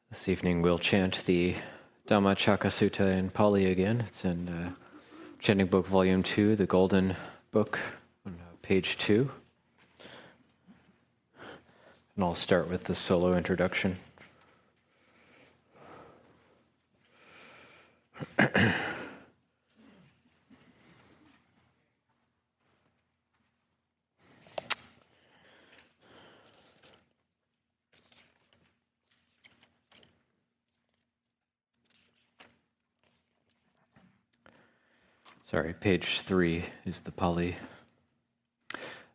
This evening we'll chant the Dhamma Chaka Sutta in Pali again. It's in Chanting Book Volume 2, the Golden Book, on page 2. And I'll start with the solo introduction. Sorry, page 3 is the Pali.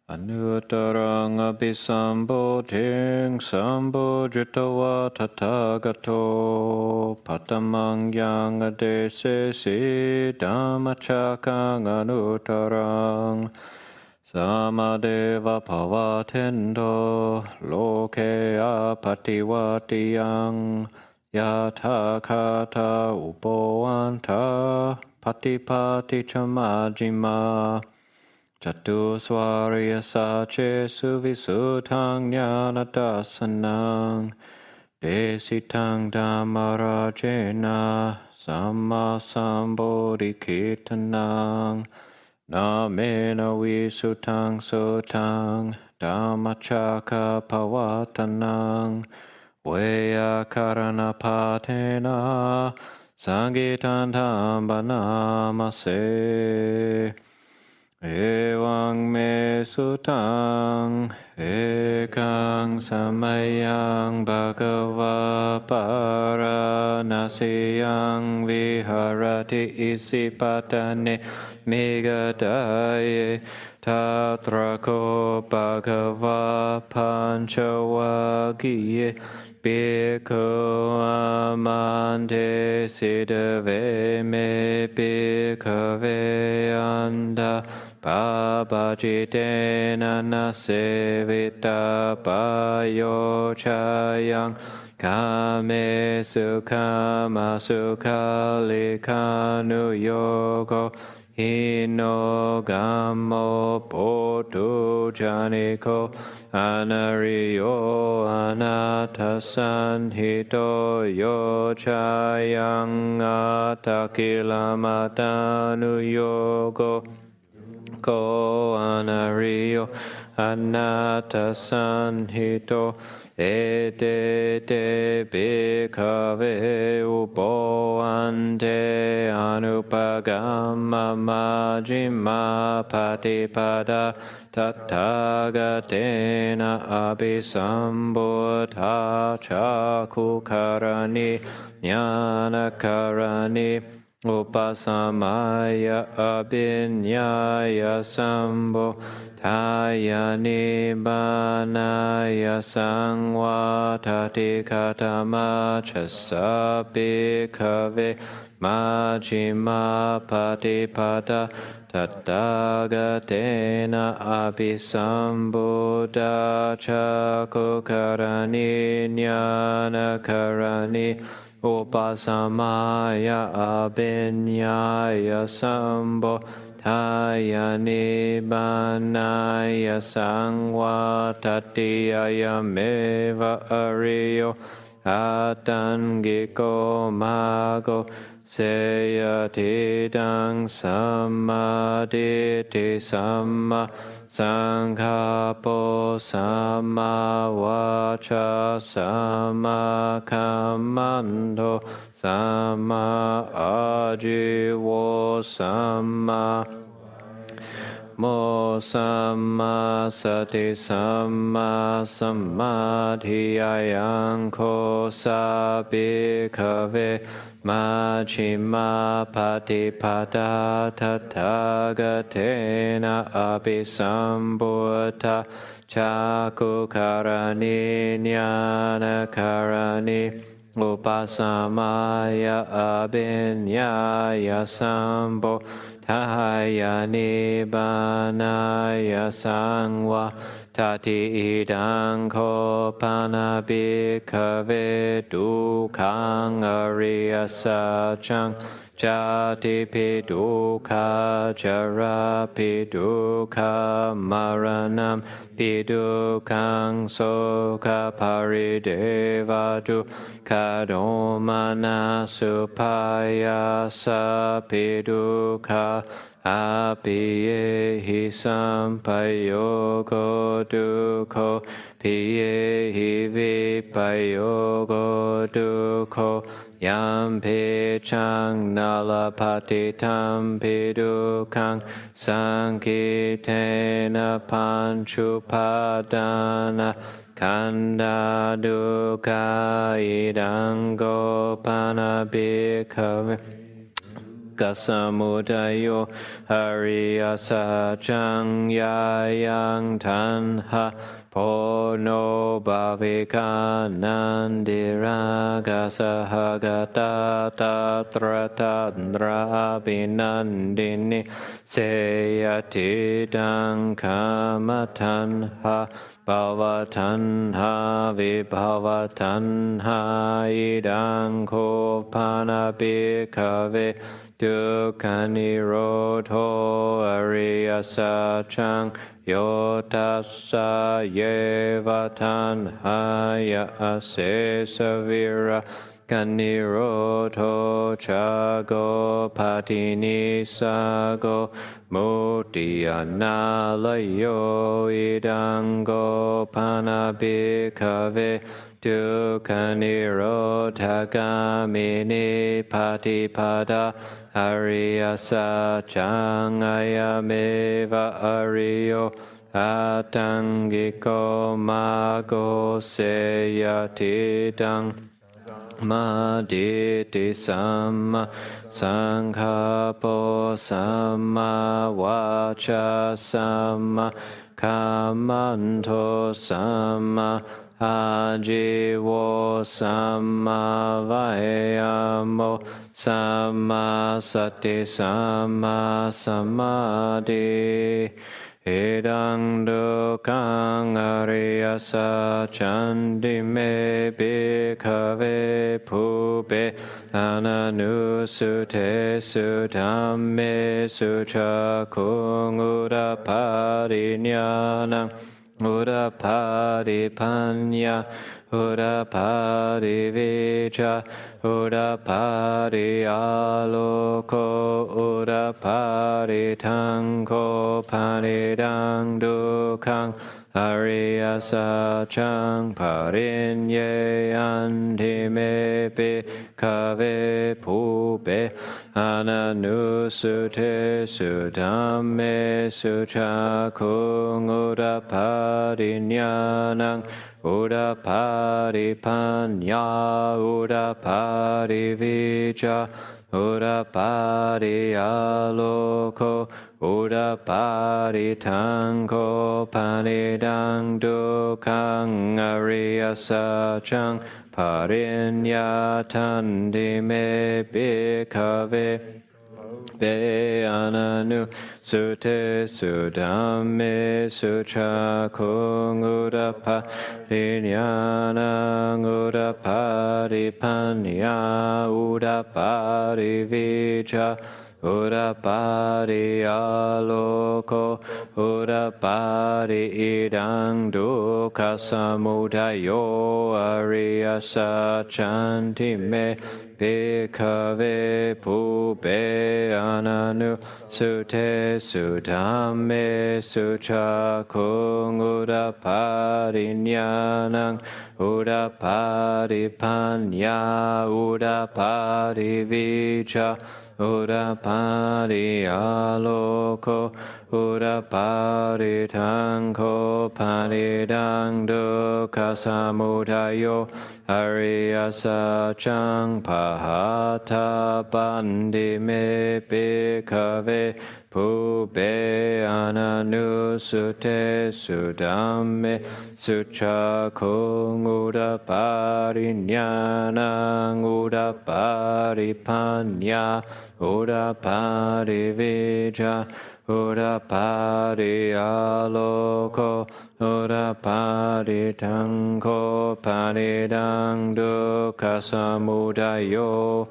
Anuttarang abhisambodhing sambodhitawa tathagato patamang yang adesesi dhammachakang anuttarang samadeva pavatendo loke apativatiyang yathakata upoanta patipati chamajima Chatusvarya sache suvisutang jnanadasanang desitang dhammarajena sammasambodhikitanang namena visutang sutang dhammachaka pavatanang veyakarana sangitan dhambanamase Evang me sutang ekang samayang bhagava paranasiyang viharati isipatane megadaye tatrako bhagava panchavagiye Bhikkhu amante siddhave me bhikkhave anda Pabhajitena nasevita payo chayang kame sukhama sukhalikanu yogo hino gammo potu janiko anariyo anatasanhito yo chayang atakilamatanu yogo ko anariyo anatasanhito ete te bhikkhave upoante anupagama majjhima patipada tathāgatena abhisambuddhā cakukarani jnanakarani Upasamaya abhinyaya sambo thayani banaya sangvatati katama chasapi kave majjhima patipada tathāgatena abhisambuddhā cakukarani jnanakarani Upasamaya abhinyaya sambo thayani banaya sangvatati ayameva ariyo atangiko mago seyatidang samaditi samma Sanghapo sama vacha sama kamando sama ajivo sama mo sama sati sama samadhi ayangko sabhikkhave Majjhima patipada tathāgatena abhisambuddhā cakukarani jnanakarani upasamaya abhinyaya sambo thayani banaya sangva Tati idang ko panabhikkhave dukkhaṃ ariya saccaṃ Jati piduka jara piduka maranam pidukang soka paridevadu kadomana supayasa piduka apiyehi sampayogo duko piyehi vipayogo duko Yam pichang nalapatitam pidukang sankitena panchupadana kanda duka idango panabhikave kasamudayo hariyasa chang yayang tanha Pono bhavika nandira gasahagata tatratandra abhinandini seyatidang kamatanha bhavatanha vibhavatanha idang kopanabhikave dukkanirodho ariyasa chang Yotassa yevatan haya asesavira kanirodho chago patini sago mutiyanalayo idango panabhikave dukkanirodhagamini patipada Ariyasa changayameva ariyo atangiko mago seyatidang maditi samma sanghapo samma vacha samma kamanto samma ajivo samma vayamo samma sati samma samadhi Edang dukang ariyasa chandime bhikkhave pube ananusute sudhamme suchakung udapariñānang udaparipanya udaparivija udapariyaloko udaparitangko panidang dukang ariyasa chang parinyeyanti bhikkhave pube ananusute sudhamme suchakung udapariñānang udaparipanya udaparivija udapariyaloko udaparitangko panidang dukang ariyasa chang parinyatanti me bhikkhave Be ananu sute sudhamme suchakung udapariñānang udaparipanya udaparivija udapariyaloko udapariidang dukkha samudayo ariyasa chanti me bhikkhave pube ananu sute sudhamme suchakung udapariñānang udaparipanya udaparivija udapariyaloko udaparitangko panidang dukkha samudayo ariyasa chang pahata bandi me bhikkhave pube ananu sute sudhamme suchakung udapariñānang udaparipanya udaparivija udapariyaloko udaparitangko panidang dukkha samudayo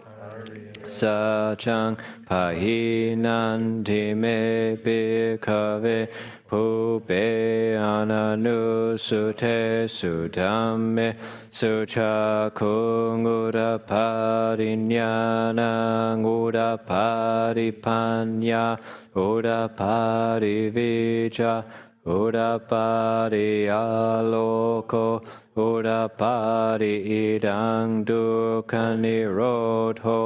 Sachang pahinanti me bhikkhave Pube ananu sute sudhamme suchakung udaparinyana udaparipanya udaparivija udapariyaloko udapari idang dukkanirodho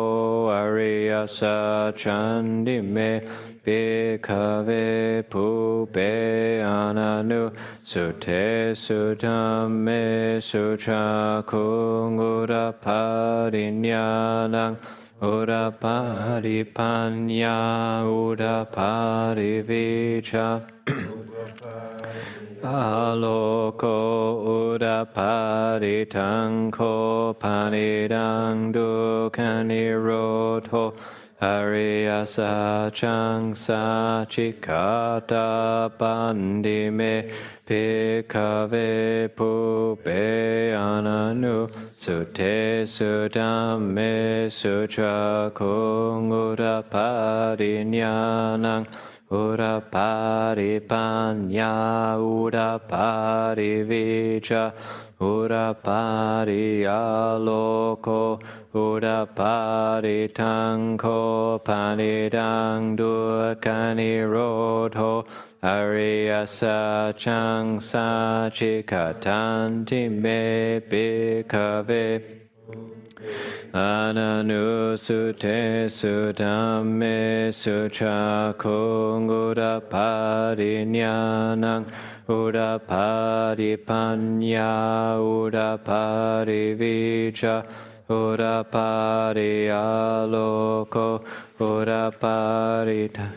ariyasa chandime Bhikkhave pube ananu sute sudhamme suchakung udaparinyanang udaparipanya udaparivija Aloko udaparitangko panidang dukkanirodho Ariyasa changsa chikata pandime Bhikkhave pube ananu sute sudhamme suchakung udaparinyanang udaparipanya udaparivija udapariyaloko udaparitangko panidang dukkanirodho ariyasa changsa chikatanti me bhikkhave ananu sute sudhamme suchakung udaparinyanang udaparipanya udaparivija udapariyaloko udaparita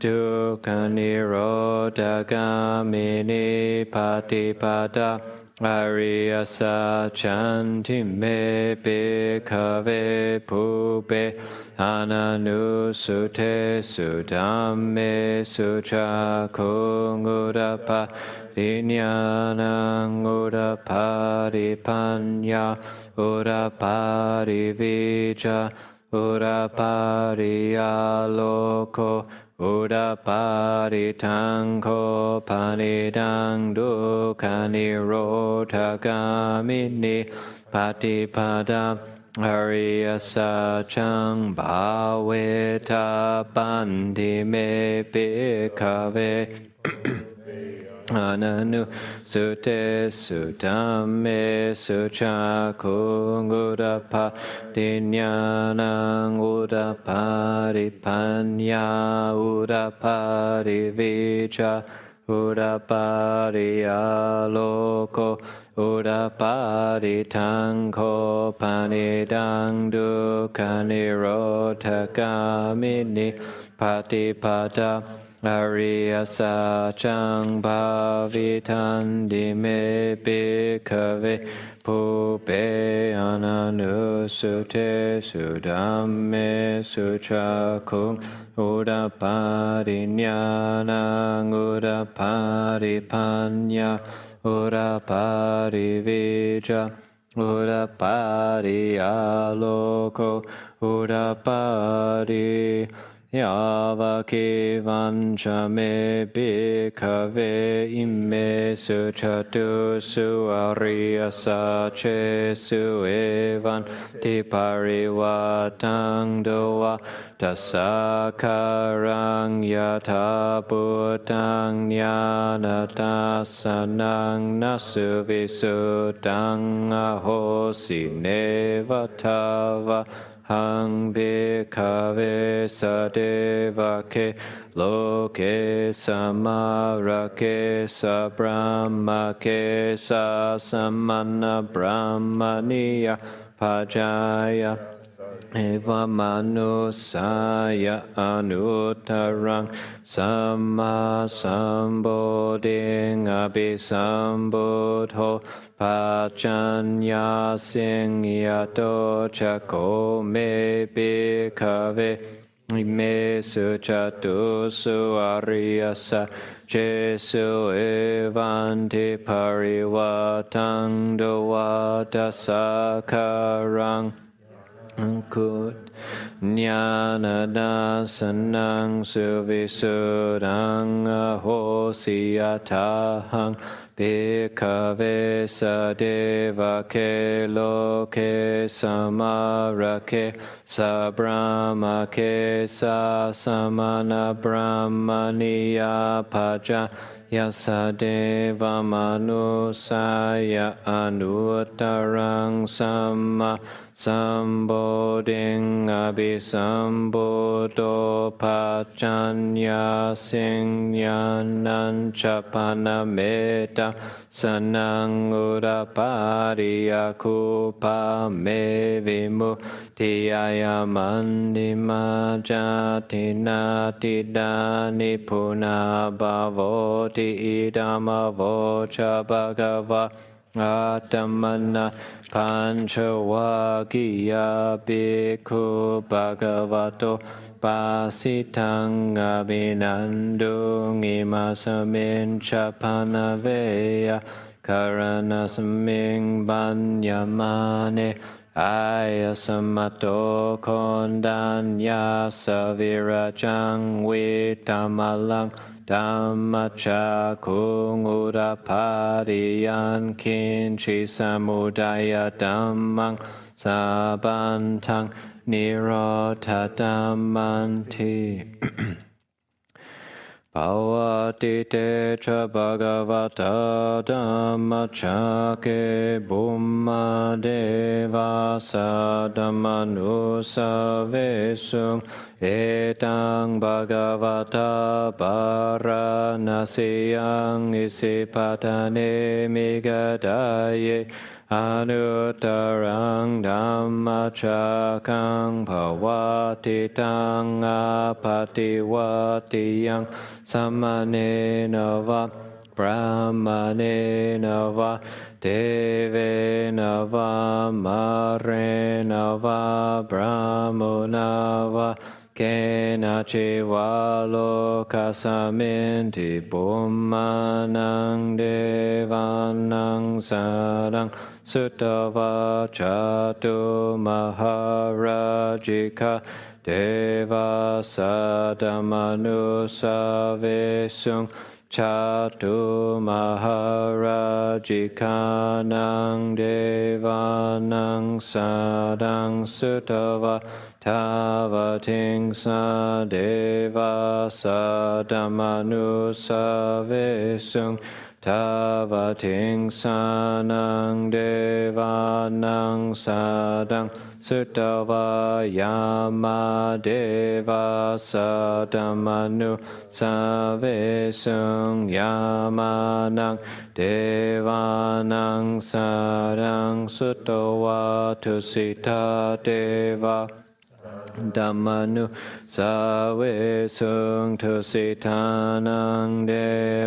dukkanirodhagamini patipada ariyasa chantime bhikkhave pube ananu sute sudhamme suchakung udaparinyanang udaparipanya udaparivija udapariyaloko udaparitangko panidang dukkanirodhagamini patipada ariyasa chang bhaveta pandime bhikkhave ananu sute sudhamme suchakung udaparinyanang udaparipanya udaparivija udapariyaloko udaparitangko panidang dukkanirodhagamini patipada ariyasa chang bhavitandime bhikkhave pube ananu sute sudhamme suchakung udaparinyanang udaparipanya udaparivija udapariyaloko udapari Yavaki vanchame bhikkhave imme suchatu suariyasa che suevan tiparivatang doa tasakarang yata bhutang jnanatasanang nasuvisudang ahosi nevatava Hang bhikkhave sadevake loke samarake sabrahmake sasamana brahmaniya pajaya eva manusaya anuttarang samma sambodhing abhisambodho Pachanya sing yato chako me bhikkhave me suchatu suariyasa jesu evanti parivatang dovata sakarang คุญาณดัสสนังสุวิสุรังอโหสิยถาหังภิกขเวสเดวะเคโลเคสมาระเคสัพพะมะเคสัสมานะบรามณียาปัจจยัสสะเดวมนุสายะอนุตตรังสัมมาสัมโพธิงอภิสัมพุทโธปัจจัญญาสิงญาณัญจปนเมตตาสนังอุรปาริยคูปะเมวิมุตติยายมันติมาจาตินาติดานิพุนาบาโวติอิดามโวชะภะคะวะอาตมนะปัญจวัคคียาภิกขุภะคะวะโตปัสสิทังอภินันตุงิมาสมิญชะพานะเวยะคารณะสมิงบัญญมาเนอายสมัตโตโคนดัญญาสวิราจังวิตามัลลังธัมมัจจาคุงอุรภาริยันคินชิสมุทัยธัมมังสัพพันธังนิโรธธัมมันทิภาวติเตชะภะคะวะตาธัมมัจจาเกบุมมาเดวาสะธัมมานุสาเวสุงเอตังภะคะวะตาปาราณสียังอิสิปะทะเนมิกะดายเยอนุตตรังธัมมัจจกังภวติตังอาปติวัติยังสัมมาเนนวะพระมาเนนวะเทเวนวะมาเรนวะพระมุนาวะเกนะจิวะโลกัสสมินทิบุมมานังเดวานังสารังสุตวะจตุมหาราจิกาเทวาสัตมนุสาเวสุงชาตุมหาราจิกานังเดวานังสาดังสุตวะทาวทิงสาเดวาสัตมนุสาเวสุงทาวทิงสานังเดวานังสาดังสุตวายามาเดวาสัตมนุสาเวสุงยามานังเดวานังสาดังสุตวาทุสิทาเดวาธัมมานุสาเวสุงทุสิทานังเด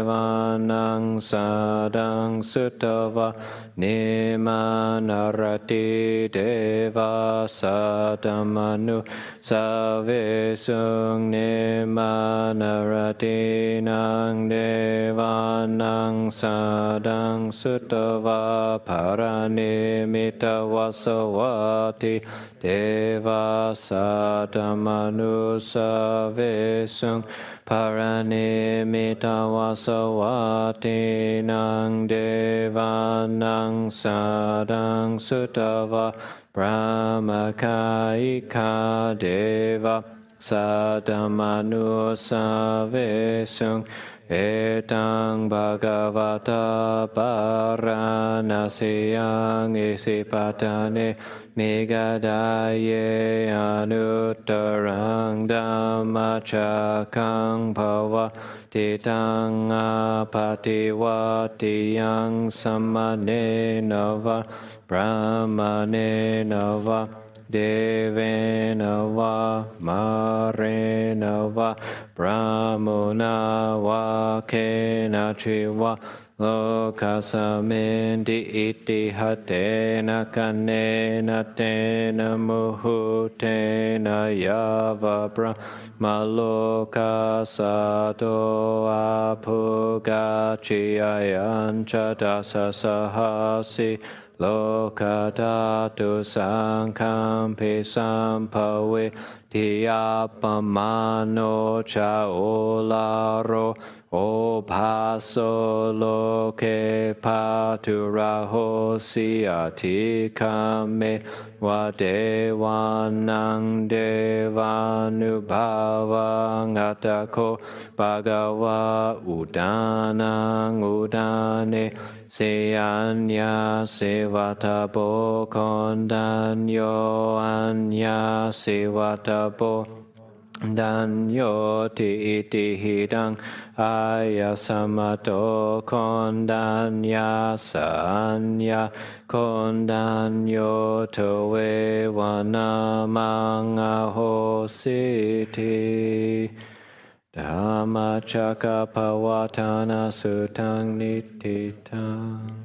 วานังสาดังสุตวะนิมานารติเดวาสัตมานุสาเวสุงนิมานารตินังเดวานังสาดังสุตวะภารณิมิตวสวัติเทวาสัตมานุสาเวสุงภารณิมิตวสวัตินังเดวานังสาดังสุตวะพระมคาอิคาเดวะสัตมานุสาเวสุงเอตังภะคะวะตาปาราณสียังอิสิปะทะเนมิกะดายเยอนุตตรังธัมมัจจกังภวติตังอาปติวัติยังสัมมาเนนวะพระมาเนนวะเดเวนวะมาเรนวะพระมุนาวะเขนะชิวะโลกัสสมินติอิติหัตเตนะกันเนนะเตนะมุหุเตนะยาวะพระมาโลกัสสะโตอาภุกาชิอายัญจตัสสะหาสิ Lokadatu Sangham Pesam Pawe Tiapamano Cha Olaro O Paso Loke Paturaho Siatikame Wadewanang Devanubhavang Atako Bhagava Udanang Udane Seanya Sevatabo Kondanyo Anya Sevatabo Danyo ti iti hidang ayasamato kondanya sanya kondanyo towe wanamanga hositi Dhamma Chakapawatana Sutang Nititang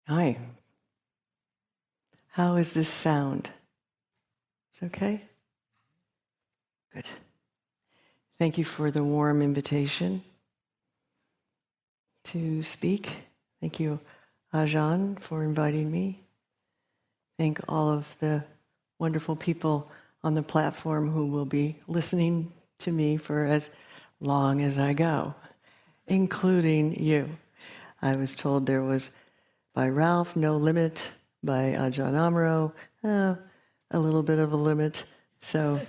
Hi. How is this sound? It's okay? Good. Thank you for the warm invitation to speak. Thank you, Ajahn, for inviting me. Thank all of the wonderful people on the platform who will be listening to me for as long as I go, including you. I was told there was, by Ralph, no limit, by Ajahn Amaro, a little bit of a limit. So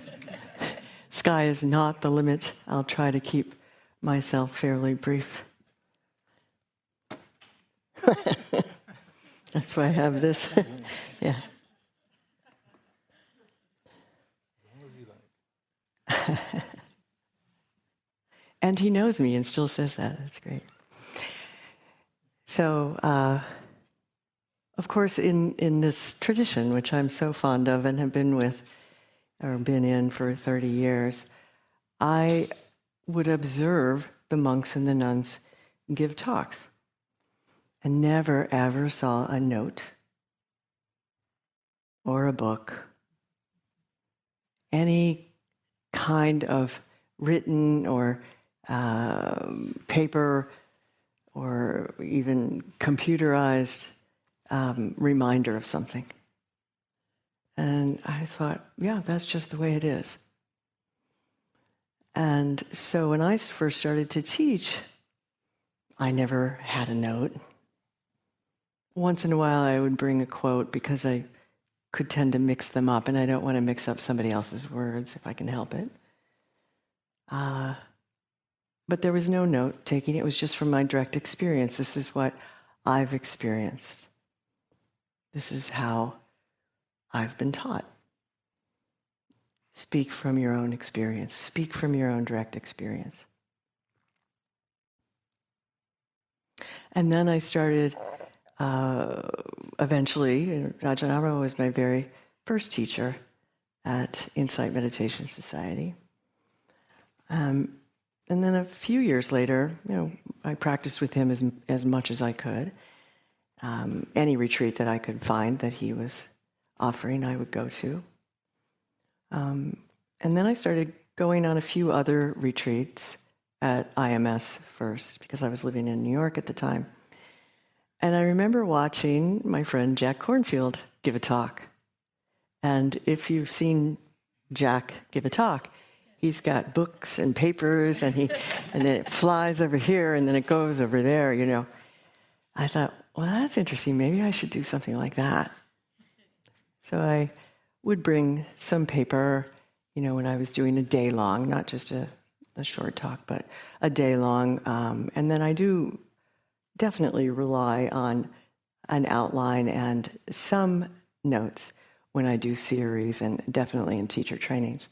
sky is not the limit. I'll try to keep myself fairly brief. That's why I have this. Yeah. And he knows me and still says that. That's great. So, of course, in this tradition, which I'm so fond of and have been in for 30 years, I would observe the monks and the nuns give talks and never, ever saw a note or a book, any kind of written or paper or even computerized reminder of something. And I thought, yeah, that's just the way it is. And so when I first started to teach, I never had a note. Once in a while I would bring a quote because I could tend to mix them up, and I don't want to mix up somebody else's words if I can help it. But there was no note taking. It was just from my direct experience. This is what I've experienced. This is how I've been taught. Speak from your own experience. Speak from your own direct experience. And then I started, eventually, Ajahn Amaro was my very first teacher at Insight Meditation Society. And then a few years later, I practiced with him as much as I could. Any retreat that I could find that he was offering, I would go to. And then I started going on a few other retreats at IMS first, because I was living in New York at the time. And I remember watching my friend Jack Kornfield give a talk. And if you've seen Jack give a talk, he's got books and papers, and then it flies over here, and then it goes over there, I thought, well, that's interesting. Maybe I should do something like that. So I would bring some paper, when I was doing a day long, not just a short talk, but a day long. And then I do definitely rely on an outline and some notes when I do series, and definitely in teacher trainings.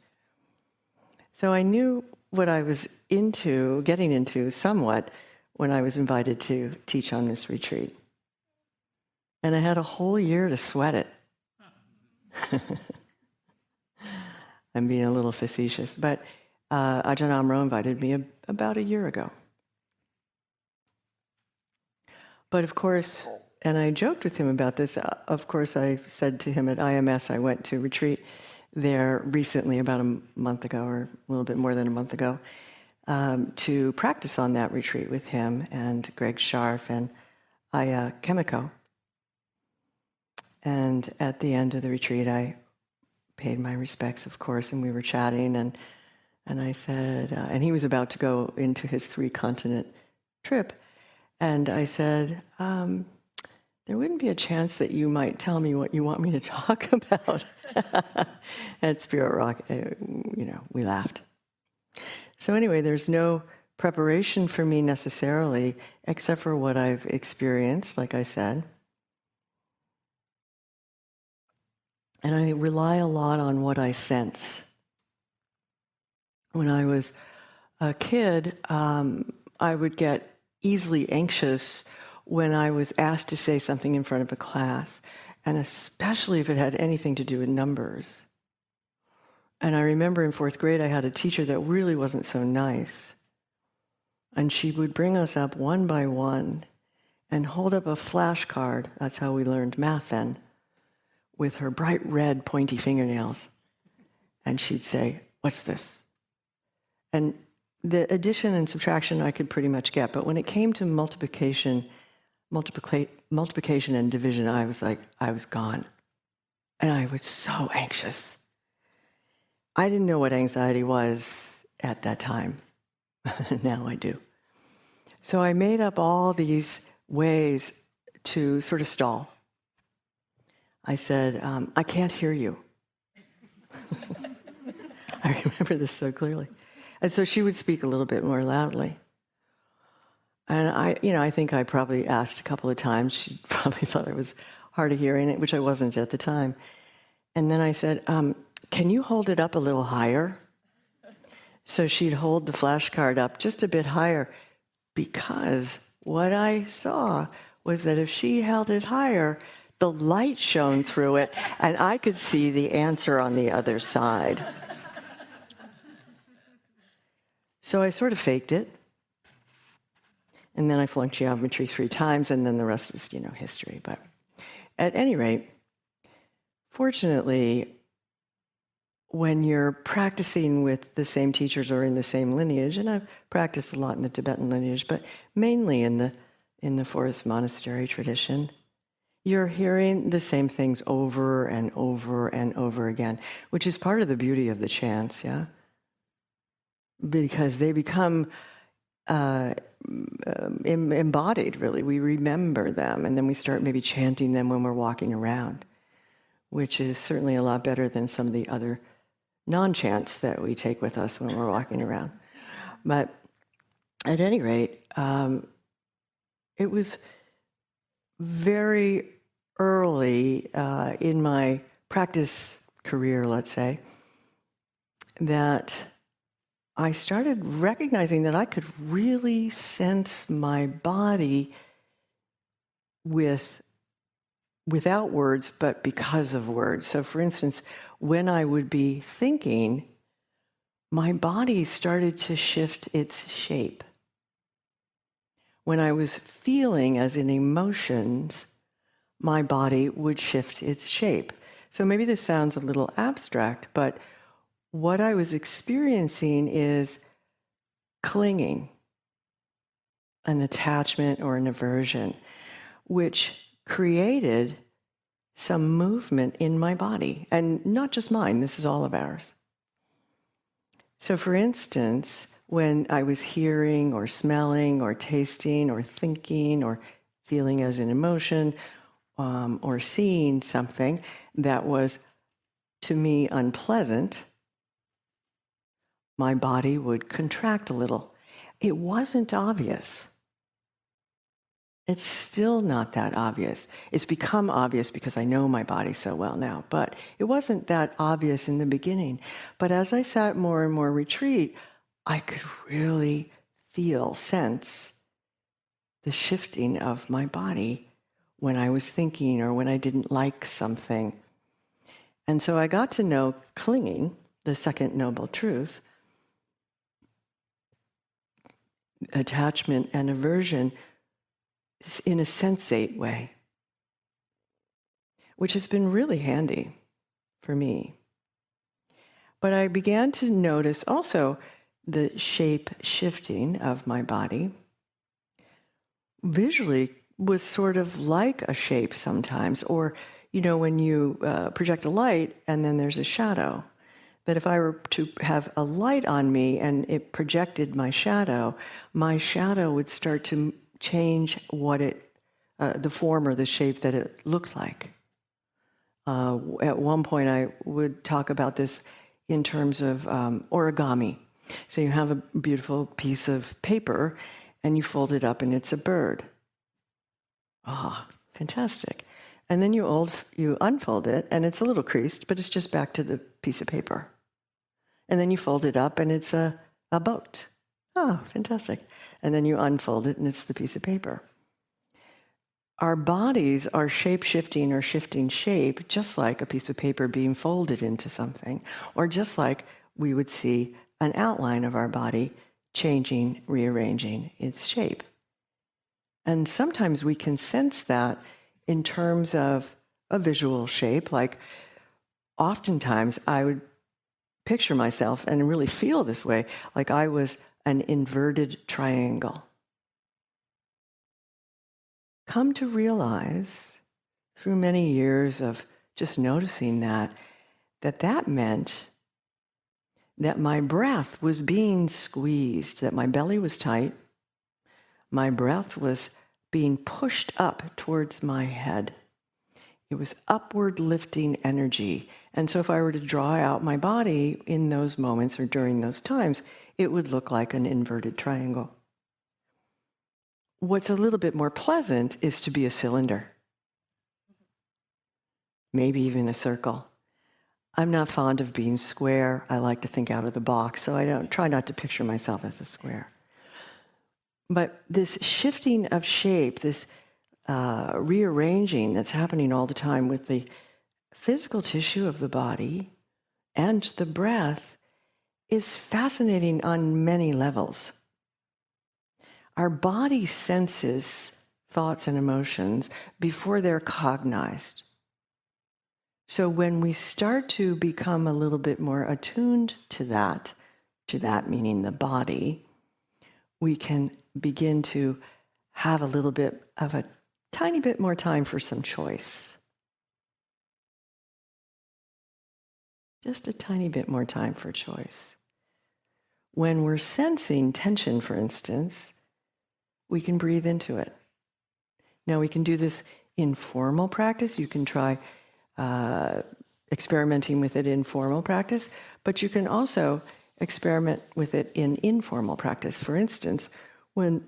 So I knew what I was getting into somewhat, when I was invited to teach on this retreat. And I had a whole year to sweat it. I'm being a little facetious, but Ajahn Amaro invited me about a year ago. But of course, and I joked with him about this, of course I said to him at IMS, I went to retreat there recently, about a month ago, or a little bit more than a month ago, to practice on that retreat with him and Greg Scharf and Aya Chemico. And at the end of the retreat, I paid my respects, of course, and we were chatting, and I said, and he was about to go into his 3-continent trip, and I said, there wouldn't be a chance that you might tell me what you want me to talk about. At Spirit Rock, we laughed. So anyway, there's no preparation for me necessarily, except for what I've experienced, like I said. And I rely a lot on what I sense. When I was a kid, I would get easily anxious when I was asked to say something in front of a class, and especially if it had anything to do with numbers. And I remember in 4th grade, I had a teacher that really wasn't so nice. And she would bring us up one by one, and hold up a flashcard, that's how we learned math then, with her bright red pointy fingernails. And she'd say, "What's this?" And the addition and subtraction I could pretty much get, but when it came to multiplication and division, I was gone. And I was so anxious. I didn't know what anxiety was at that time. Now I do. So I made up all these ways to sort of stall. I said, "I can't hear you." I remember this so clearly. And so she would speak a little bit more loudly. And I think I probably asked a couple of times. She probably thought I was hard of hearing, which I wasn't at the time. And then I said, "Can you hold it up a little higher?" So she'd hold the flashcard up just a bit higher, because what I saw was that if she held it higher, the light shone through it, and I could see the answer on the other side. So I sort of faked it. And then I flunked geometry 3 times, and then the rest is, history. But at any rate, fortunately, when you're practicing with the same teachers or in the same lineage, and I've practiced a lot in the Tibetan lineage, but mainly in the forest monastery tradition, you're hearing the same things over and over and over again, which is part of the beauty of the chants, yeah? Because they become embodied, really. We remember them, and then we start maybe chanting them when we're walking around, which is certainly a lot better than some of the other non-chants that we take with us when we're walking around. But at any rate, it was very early in my practice career, let's say, that I started recognizing that I could really sense my body without words, but because of words. So for instance, when I would be thinking, my body started to shift its shape. When I was feeling, as in emotions, my body would shift its shape. So maybe this sounds a little abstract, but what I was experiencing is clinging, an attachment or an aversion, which created some movement in my body. And not just mine, this is all of ours. So for instance, when I was hearing or smelling or tasting or thinking or feeling as an emotion, or seeing something that was, to me, unpleasant, my body would contract a little. It wasn't obvious. It's still not that obvious. It's become obvious because I know my body so well now, but it wasn't that obvious in the beginning. But as I sat more and more retreat, I could really sense the shifting of my body when I was thinking or when I didn't like something. And so I got to know clinging, the second noble truth, attachment and aversion, in a sensate way, which has been really handy for me. But I began to notice also the shape shifting of my body. Visually was sort of like a shape sometimes, or, when you project a light and then there's a shadow. That if I were to have a light on me and it projected my shadow would start to change what the form or the shape that it looked like. At one point, I would talk about this in terms of origami. So you have a beautiful piece of paper, and you fold it up, and it's a bird. Ah, fantastic. And then you unfold it, and it's a little creased, but it's just back to the piece of paper. And then you fold it up, and it's a boat. Ah, fantastic. And then you unfold it, and it's the piece of paper. Our bodies are shape-shifting or shifting shape, just like a piece of paper being folded into something, or just like we would see an outline of our body changing, rearranging its shape. And sometimes we can sense that in terms of a visual shape. Like oftentimes I would picture myself and really feel this way, like I was an inverted triangle. Come to realize through many years of just noticing that meant that my breath was being squeezed, that my belly was tight, my breath was being pushed up towards my head. It was upward lifting energy. And so if I were to draw out my body in those moments or during those times, it would look like an inverted triangle. What's a little bit more pleasant is to be a cylinder, maybe even a circle. I'm not fond of being square. I like to think out of the box, so I don't try not to picture myself as a square. But this shifting of shape, this rearranging that's happening all the time with the physical tissue of the body and the breath is fascinating on many levels. Our body senses thoughts and emotions before they're cognized. So when we start to become a little bit more attuned to that meaning the body, we can begin to have a little bit of a tiny bit more time for some choice. Just a tiny bit more time for choice. When we're sensing tension, for instance, we can breathe into it. Now we can do this in formal practice. You can try experimenting with it in formal practice, but you can also experiment with it in informal practice. For instance, when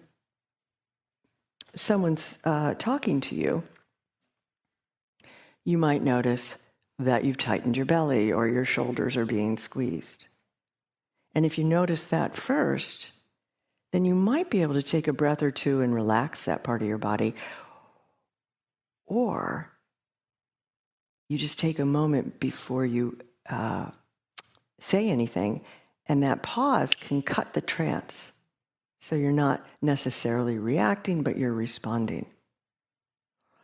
someone's talking to you, you might notice that you've tightened your belly or your shoulders are being squeezed. And if you notice that first, then you might be able to take a breath or two and relax that part of your body. Or you just take a moment before you say anything, and that pause can cut the trance. So you're not necessarily reacting, but you're responding.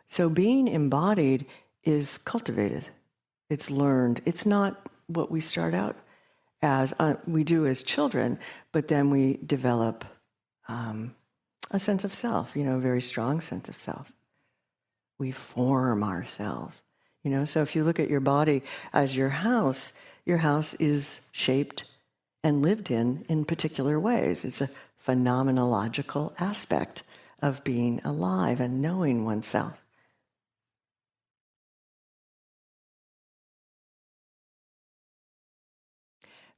So being embodied is cultivated. It's learned. It's not what we start out as, we do as children, but then we develop a sense of self, a very strong sense of self. We form ourselves, So if you look at your body as your house is shaped and lived in particular ways. It's a phenomenological aspect of being alive and knowing oneself.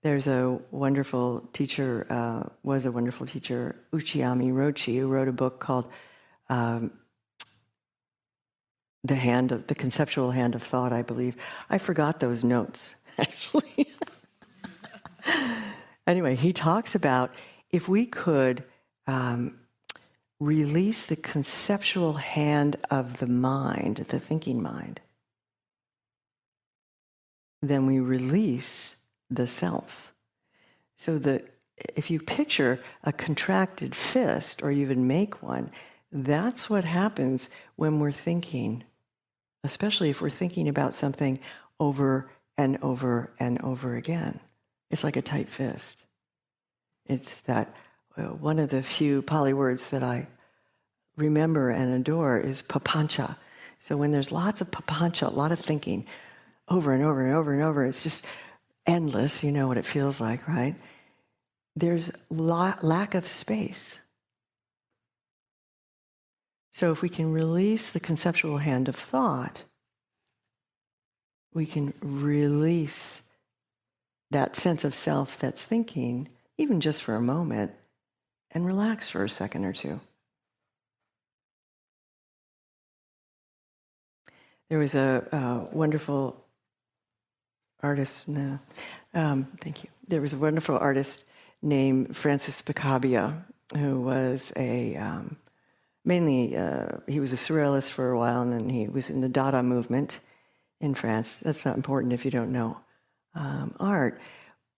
There's a wonderful teacher, Uchiyami Rochi, who wrote a book called The Conceptual Hand of Thought, I believe. I forgot those notes, actually. Anyway, he talks about if we could release the conceptual hand of the mind, the thinking mind, then we release the self. So if you picture a contracted fist, or even make one, that's what happens when we're thinking, especially if we're thinking about something over and over and over again. It's like a tight fist. It's that one of the few Pali words that I remember and adore is papancha. So when there's lots of papancha, a lot of thinking, over and over and over and over, it's just endless, you know what it feels like, right? There's lack of space. So if we can release the conceptual hand of thought, we can release that sense of self that's thinking, even just for a moment, and relax for a second or two. There was a wonderful artist, thank you. There was a wonderful artist named Francis Picabia, who was mainly, he was a surrealist for a while, and then he was in the Dada movement in France. That's not important if you don't know art.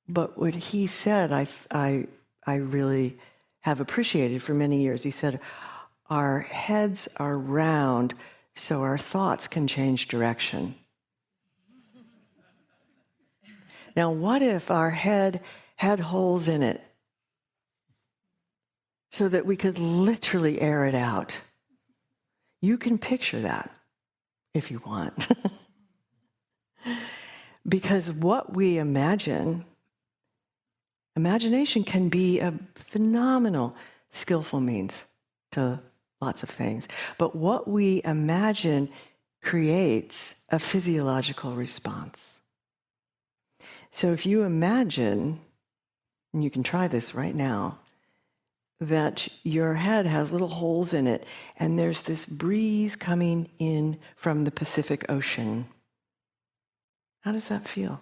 But what he said, I really have appreciated for many years. He said, our heads are round so our thoughts can change direction. Now, what if our head had holes in it so that we could literally air it out? You can picture that if you want. Because what we imagine, imagination can be a phenomenal, skillful means to lots of things. But what we imagine creates a physiological response. So if you imagine, and you can try this right now, that your head has little holes in it, and there's this breeze coming in from the Pacific Ocean. How does that feel?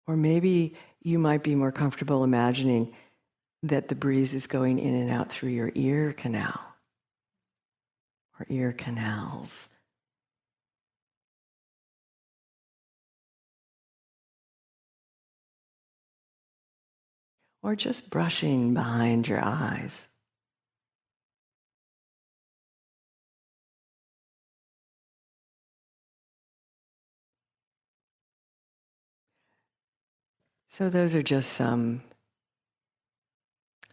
Or maybe you might be more comfortable imagining that the breeze is going in and out through your ear canal or ear canals. Or just brushing behind your eyes. So those are just some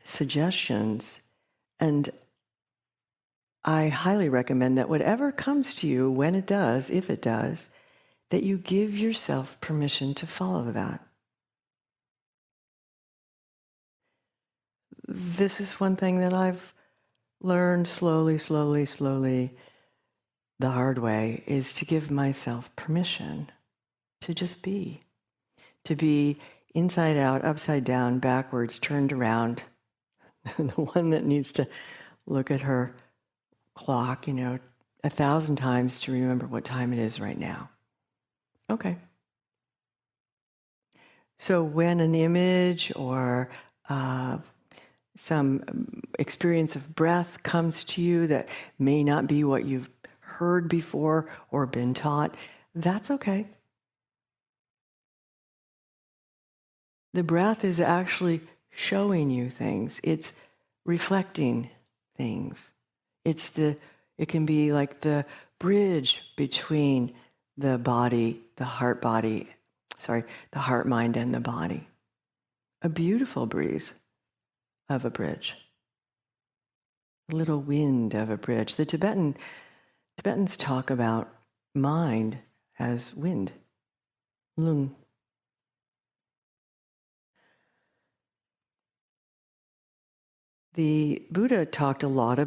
suggestions. And I highly recommend that whatever comes to you, when it does, if it does, that you give yourself permission to follow that. This is one thing that I've learned slowly, the hard way, is to give myself permission to just be. To be inside out, upside down, backwards, turned around. The one that needs to look at her clock, 1,000 times to remember what time it is right now. Okay. So when an image or some experience of breath comes to you that may not be what you've heard before or been taught, that's okay. The breath is actually showing you things. It's reflecting things. It can be like the bridge between the heart, mind, and the body. A beautiful breeze of a bridge. A little wind of a bridge. The Tibetans talk about mind as wind. Lung. The Buddha spoke a lot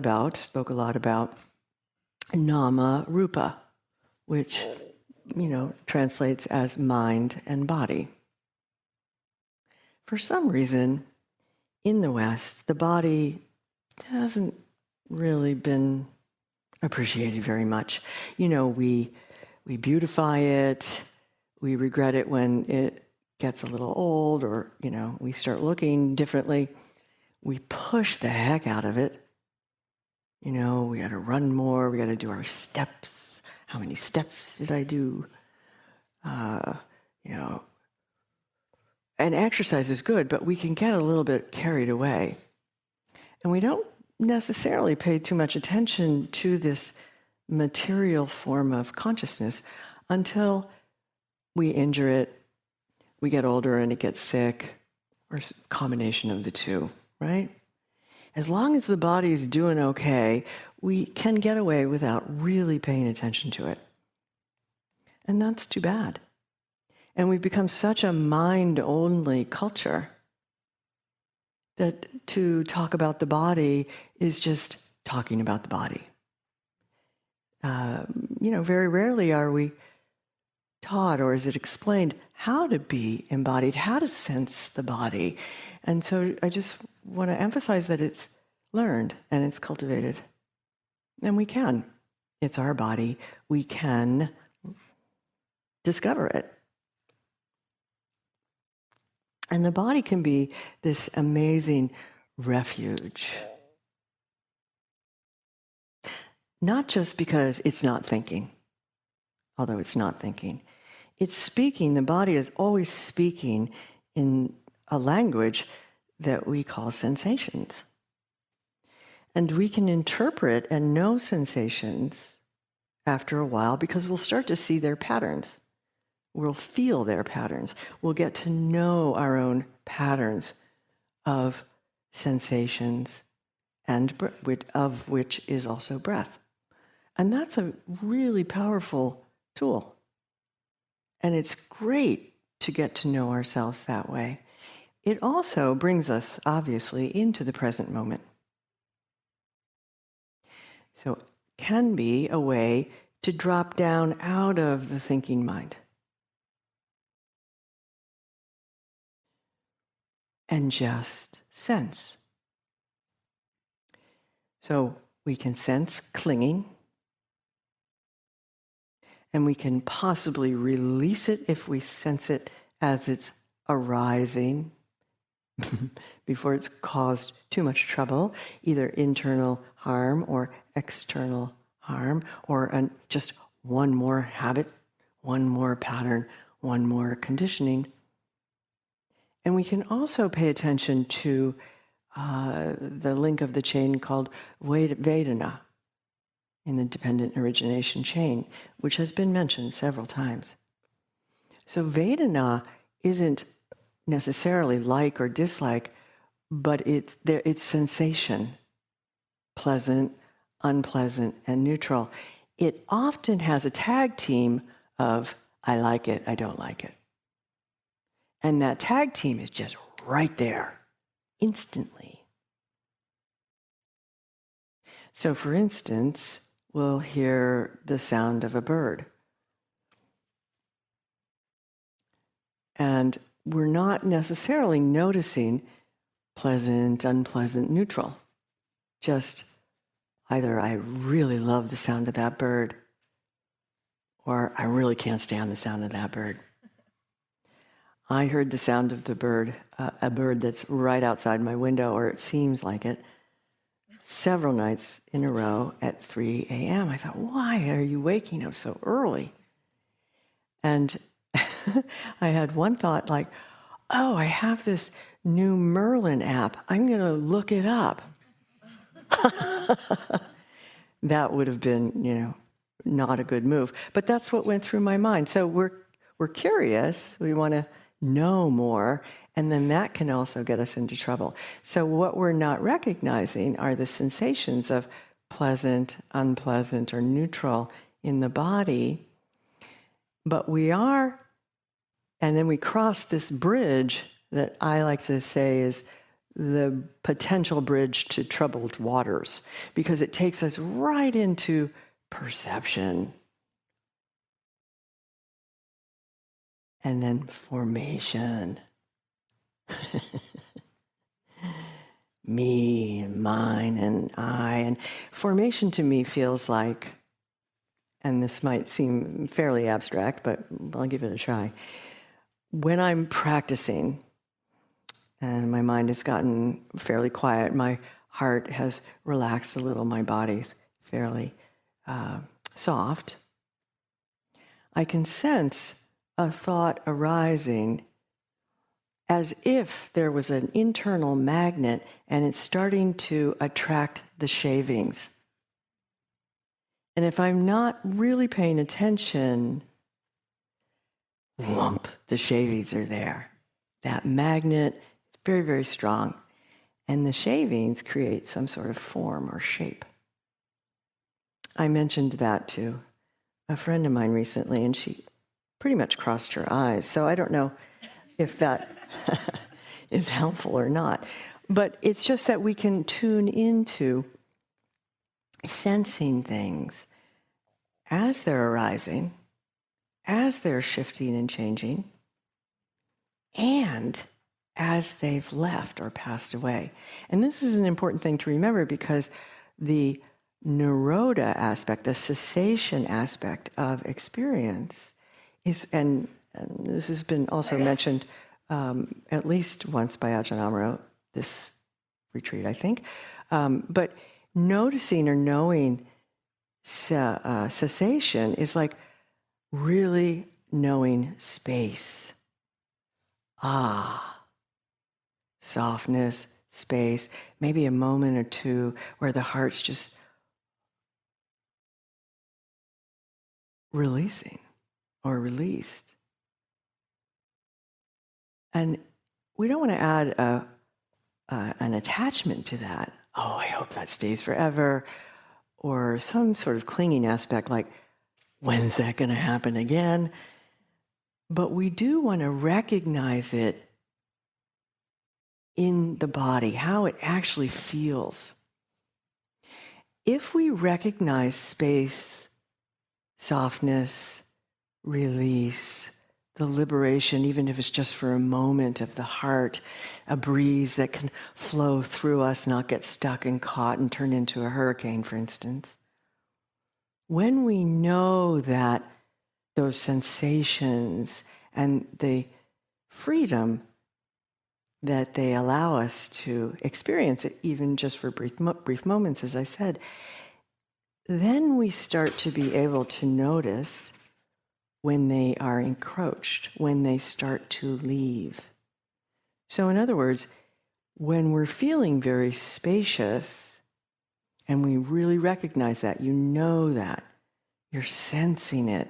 about nama rupa, which, translates as mind and body. For some reason, in the West, the body hasn't really been appreciated very much. We beautify it, we regret it when it gets a little old, or, we start looking differently. We push the heck out of it. We got to run more. We got to do our steps. How many steps did I do? And exercise is good, but we can get a little bit carried away. And we don't necessarily pay too much attention to this material form of consciousness until we injure it, we get older and it gets sick, or a combination of the two. Right? As long as the body is doing okay, we can get away without really paying attention to it. And that's too bad. And we've become such a mind-only culture that to talk about the body is just talking about the body. Very rarely are we taught, or is it explained, how to be embodied, how to sense the body. And so I just want to emphasize that it's learned and it's cultivated. And we can. It's our body. We can discover it. And the body can be this amazing refuge. Not just because it's not thinking, although it's not thinking. it's speaking, the body is always speaking in a language that we call sensations. And we can interpret and know sensations after a while because we'll start to see their patterns. We'll feel their patterns. We'll get to know our own patterns of sensations, and of which is also breath. And that's a really powerful tool. And it's great to get to know ourselves that way. It also brings us, obviously, into the present moment. So it can be a way to drop down out of the thinking mind and just sense. So we can sense clinging, and we can possibly release it if we sense it as it's arising before it's caused too much trouble, either internal harm or external harm, or just one more habit, one more pattern, one more conditioning. And we can also pay attention to the link of the chain called Vedana in the dependent origination chain, which has been mentioned several times. So Vedana isn't necessarily like or dislike, but it's sensation, pleasant, unpleasant, and neutral. It often has a tag team of I like it, I don't like it. And that tag team is just right there, instantly. So for instance, we'll hear the sound of a bird. And we're not necessarily noticing pleasant, unpleasant, neutral. Just either I really love the sound of that bird, or I really can't stand the sound of that bird. I heard the sound of the bird, a bird that's right outside my window, or it seems like it, several nights in a row at 3 a.m. I thought, why are you waking up so early? And I had one thought like, oh, I have this new Merlin app. I'm going to look it up. That would have been, not a good move. But that's what went through my mind. So we're curious. We want to know more. And then that can also get us into trouble. So what we're not recognizing are the sensations of pleasant, unpleasant, or neutral in the body. But we are, and then we cross this bridge that I like to say is the potential bridge to troubled waters, because it takes us right into perception and then formation. Me, and mine, and I. And formation to me feels like, and this might seem fairly abstract, but I'll give it a try. When I'm practicing and my mind has gotten fairly quiet, my heart has relaxed a little, my body's fairly soft, I can sense a thought arising as if there was an internal magnet and it's starting to attract the shavings. And if I'm not really paying attention, lump, the shavings are there. That magnet is very, very strong. And the shavings create some sort of form or shape. I mentioned that to a friend of mine recently, and she pretty much crossed her eyes. So I don't know if that is helpful or not. But it's just that we can tune into sensing things as they're arising, as they're shifting and changing, and as they've left or passed away. And this is an important thing to remember, because the nirodha aspect, the cessation aspect of experience is, and this has been also mentioned at least once by Ajahn Amaro, this retreat, I think. But noticing or knowing cessation is like really knowing space. Softness, space, maybe a moment or two where the heart's just releasing or released. And we don't want to add an attachment to that. Oh, I hope that stays forever. Or some sort of clinging aspect like, when's that going to happen again? But we do want to recognize it in the body, how it actually feels. If we recognize space, softness, release, the liberation, even if it's just for a moment of the heart, a breeze that can flow through us, not get stuck and caught and turn into a hurricane, for instance. When we know that those sensations and the freedom that they allow us to experience it, even just for brief moments, as I said, then we start to be able to notice when they are encroached, when they start to leave. So in other words, when we're feeling very spacious, and we really recognize that, you know that, you're sensing it,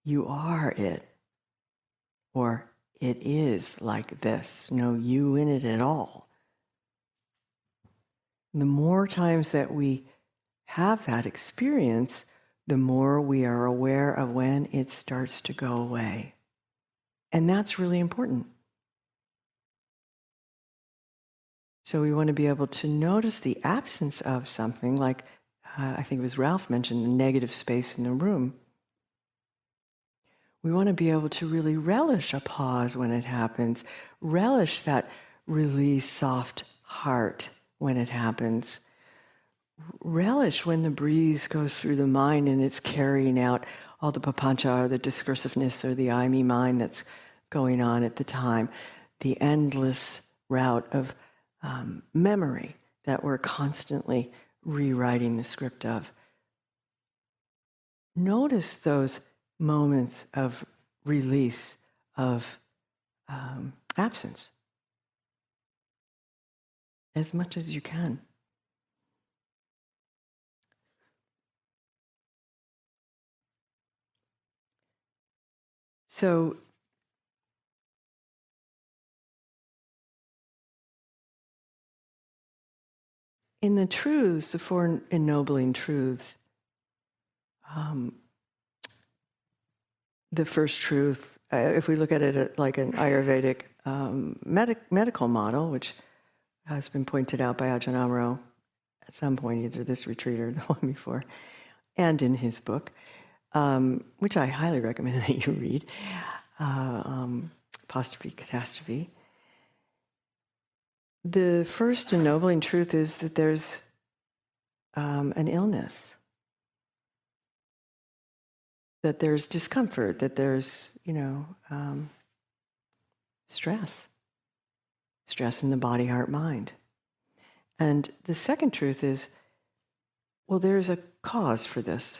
you are it, or it is like this, no you in it at all. The more times that we have that experience, the more we are aware of when it starts to go away. And that's really important. So we want to be able to notice the absence of something, like I think it was Ralph mentioned, the negative space in the room. We want to be able to really relish a pause when it happens, relish that release, soft heart when it happens. Relish when the breeze goes through the mind and it's carrying out all the papancha or the discursiveness or the I, me, mine that's going on at the time. The endless route of memory that we're constantly rewriting the script of. Notice those moments of release, of absence, as much as you can. So in the truths, the four ennobling truths, the first truth, if we look at it like an Ayurvedic medical model, which has been pointed out by Ajahn Amaro at some point, either this retreat or the one before, and in his book, which I highly recommend that you read, Apostrophe Catastrophe. The first ennobling truth is that there's an illness, that there's discomfort, that there's, stress in the body, heart, mind. And the second truth is, well, there's a cause for this,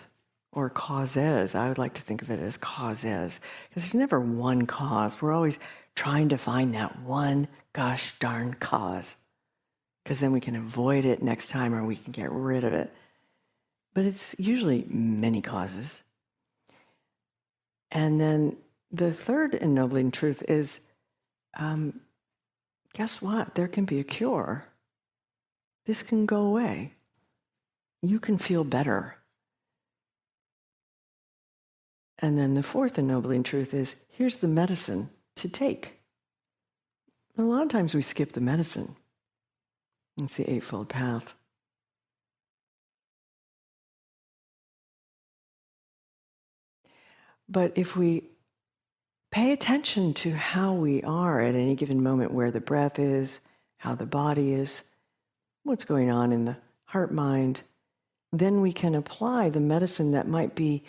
or causes. I would like to think of it as causes, because there's never one cause. We're always trying to find that one gosh darn cause, because then we can avoid it next time or we can get rid of it. But it's usually many causes. And then the third ennobling truth is, guess what? There can be a cure. This can go away. You can feel better. And then the fourth ennobling truth is, here's the medicine to take. A lot of times we skip the medicine. It's the Eightfold Path. But if we pay attention to how we are at any given moment, where the breath is, how the body is, what's going on in the heart mind, then we can apply the medicine that might be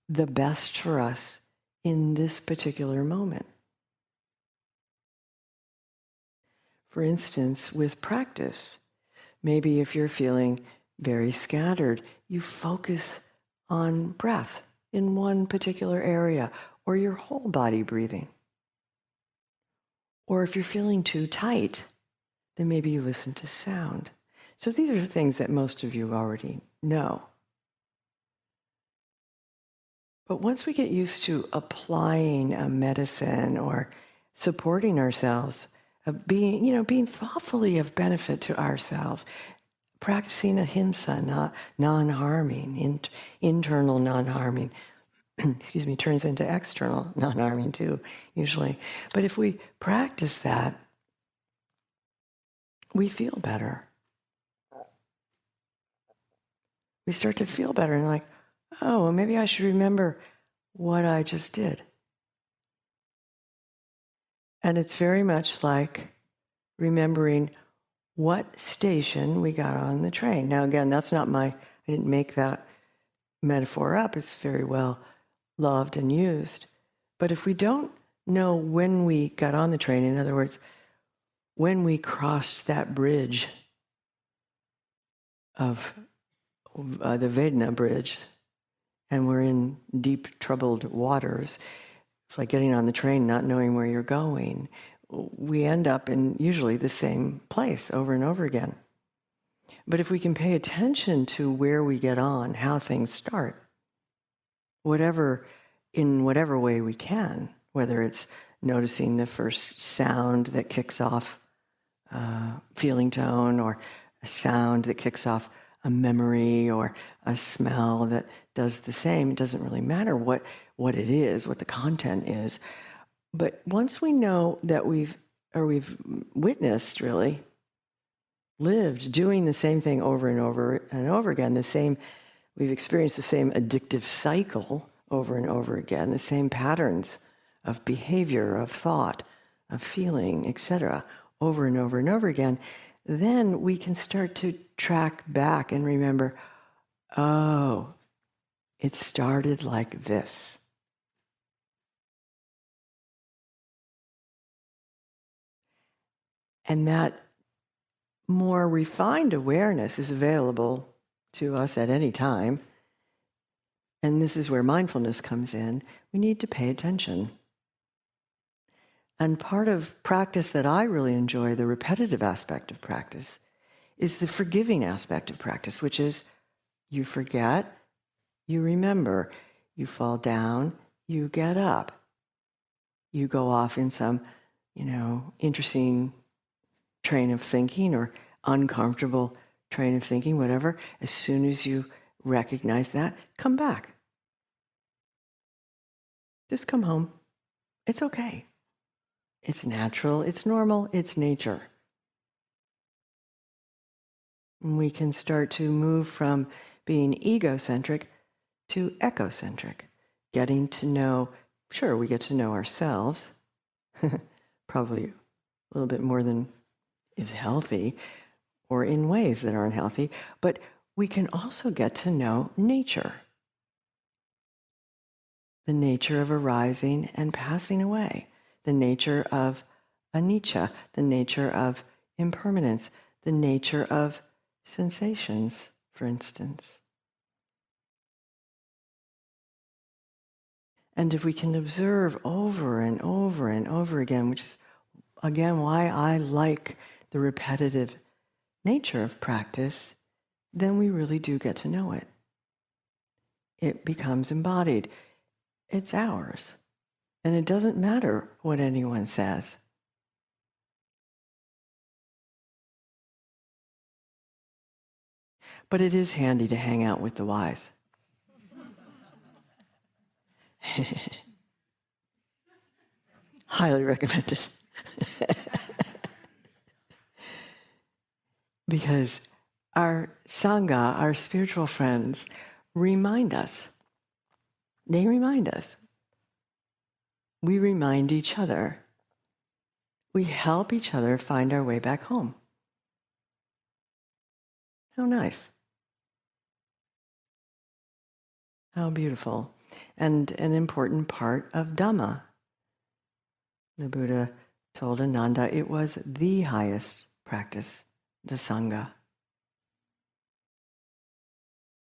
the best for us in this particular moment. For instance, with practice, maybe if you're feeling very scattered, you focus on breath in one particular area, or your whole body breathing. Or if you're feeling too tight, then maybe you listen to sound. So these are things that most of you already know. But once we get used to applying a medicine or supporting ourselves, of being thoughtfully of benefit to ourselves, practicing ahimsa, not non-harming, internal non-harming, excuse me, turns into external non-harming too, usually. But if we practice that, we feel better. We start to feel better and like, oh, well, maybe I should remember what I just did. And it's very much like remembering what station we got on the train. Now, again, I didn't make that metaphor up. It's very well loved and used. But if we don't know when we got on the train, in other words, when we crossed that bridge of the Vedana bridge, and we're in deep, troubled waters, it's like getting on the train, not knowing where you're going. We end up in usually the same place over and over again. But if we can pay attention to where we get on, how things start, in whatever way we can, whether it's noticing the first sound that kicks off feeling tone, or a sound that kicks off a memory, or a smell that does the same. It doesn't really matter what it is, what the content is. But once we know that we've witnessed, really, lived doing the same thing over and over and over again, we've experienced the same addictive cycle over and over again, the same patterns of behavior, of thought, of feeling, etc., over and over and over again, then we can start to track back and remember, oh, it started like this. And that more refined awareness is available to us at any time. And this is where mindfulness comes in. We need to pay attention. And part of practice that I really enjoy, the repetitive aspect of practice, is the forgiving aspect of practice, which is you forget, you remember, you fall down, you get up. You go off in some, interesting train of thinking or uncomfortable train of thinking, whatever. As soon as you recognize that, come back. Just come home. It's okay. It's natural, it's normal, it's nature. And we can start to move from being egocentric to ecocentric, getting to know, sure, we get to know ourselves, probably a little bit more than is healthy, or in ways that aren't healthy, but we can also get to know nature. The nature of arising and passing away, the nature of anicca, the nature of impermanence, the nature of sensations, for instance. And if we can observe over and over and over again, which is, again, why I like the repetitive nature of practice, then we really do get to know it. It becomes embodied. It's ours. And it doesn't matter what anyone says. But it is handy to hang out with the wise. Highly recommended. Because our Sangha, our spiritual friends, remind us. They remind us. We remind each other. We help each other find our way back home. How nice. How beautiful. And an important part of Dhamma. The Buddha told Ananda it was the highest practice, the Sangha.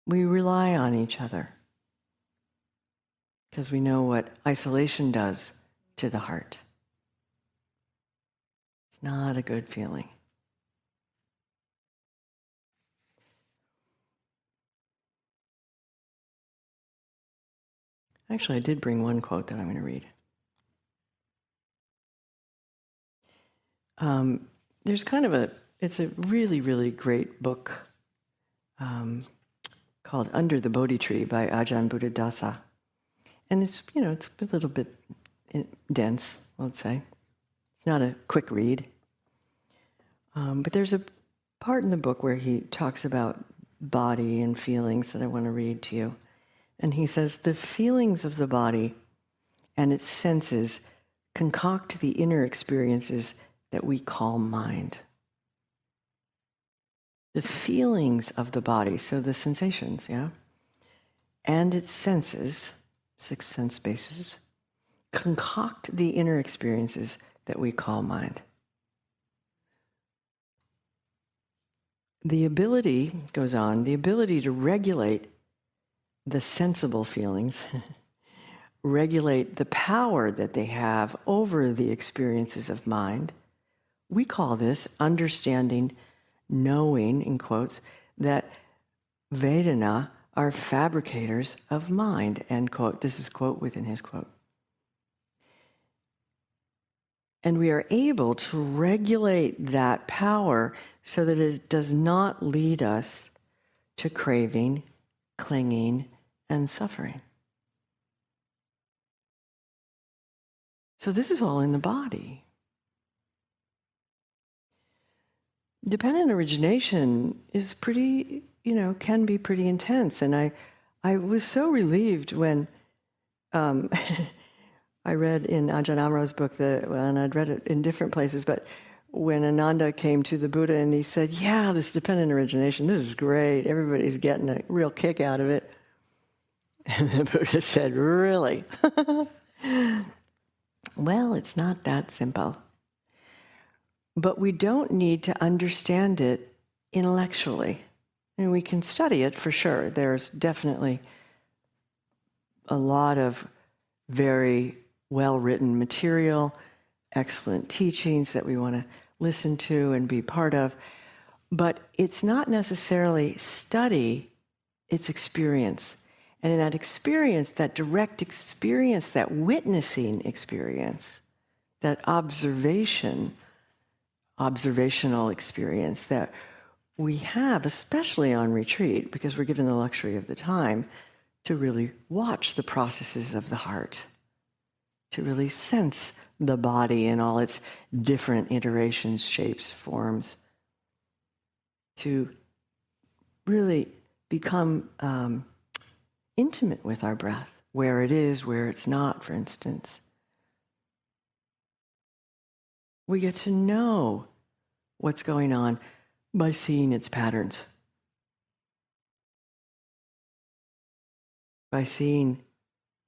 We rely on each other. because we know what isolation does to the heart. It's not a good feeling. Actually, I did bring one quote that I'm going to read. There's it's a really, really great book called Under the Bodhi Tree by Ajahn Buddhadasa. And it's a little bit dense, let's say. It's not a quick read. But there's a part in the book where he talks about body and feelings that I want to read to you. And he says, the feelings of the body and its senses concoct the inner experiences that we call mind. The feelings of the body, so the sensations, and its senses, 6 sense bases, concoct the inner experiences that we call mind. The ability, goes on, the ability to regulate the sensible feelings, regulate the power that they have over the experiences of mind, we call this understanding, knowing, in quotes, that Vedana are fabricators of mind, end quote. This is quote within his quote. And we are able to regulate that power so that it does not lead us to craving, clinging, and suffering. So this is all in the body. Dependent origination is pretty, can be pretty intense. And I was so relieved when I read in Ajahn Amaro's book, and I'd read it in different places, but when Ananda came to the Buddha and he said, yeah, this dependent origination, this is great. Everybody's getting a real kick out of it. And the Buddha said, really? Well, it's not that simple. But we don't need to understand it intellectually. And we can study it for sure. There's definitely a lot of very well-written material, excellent teachings that we want to listen to and be part of. But it's not necessarily study, it's experience. And in that experience, that direct experience, that witnessing experience, that observational experience that we have, especially on retreat, because we're given the luxury of the time to really watch the processes of the heart, to really sense the body in all its different iterations, shapes, forms, to really become intimate with our breath, where it is, where it's not, for instance. We get to know what's going on by seeing its patterns, by seeing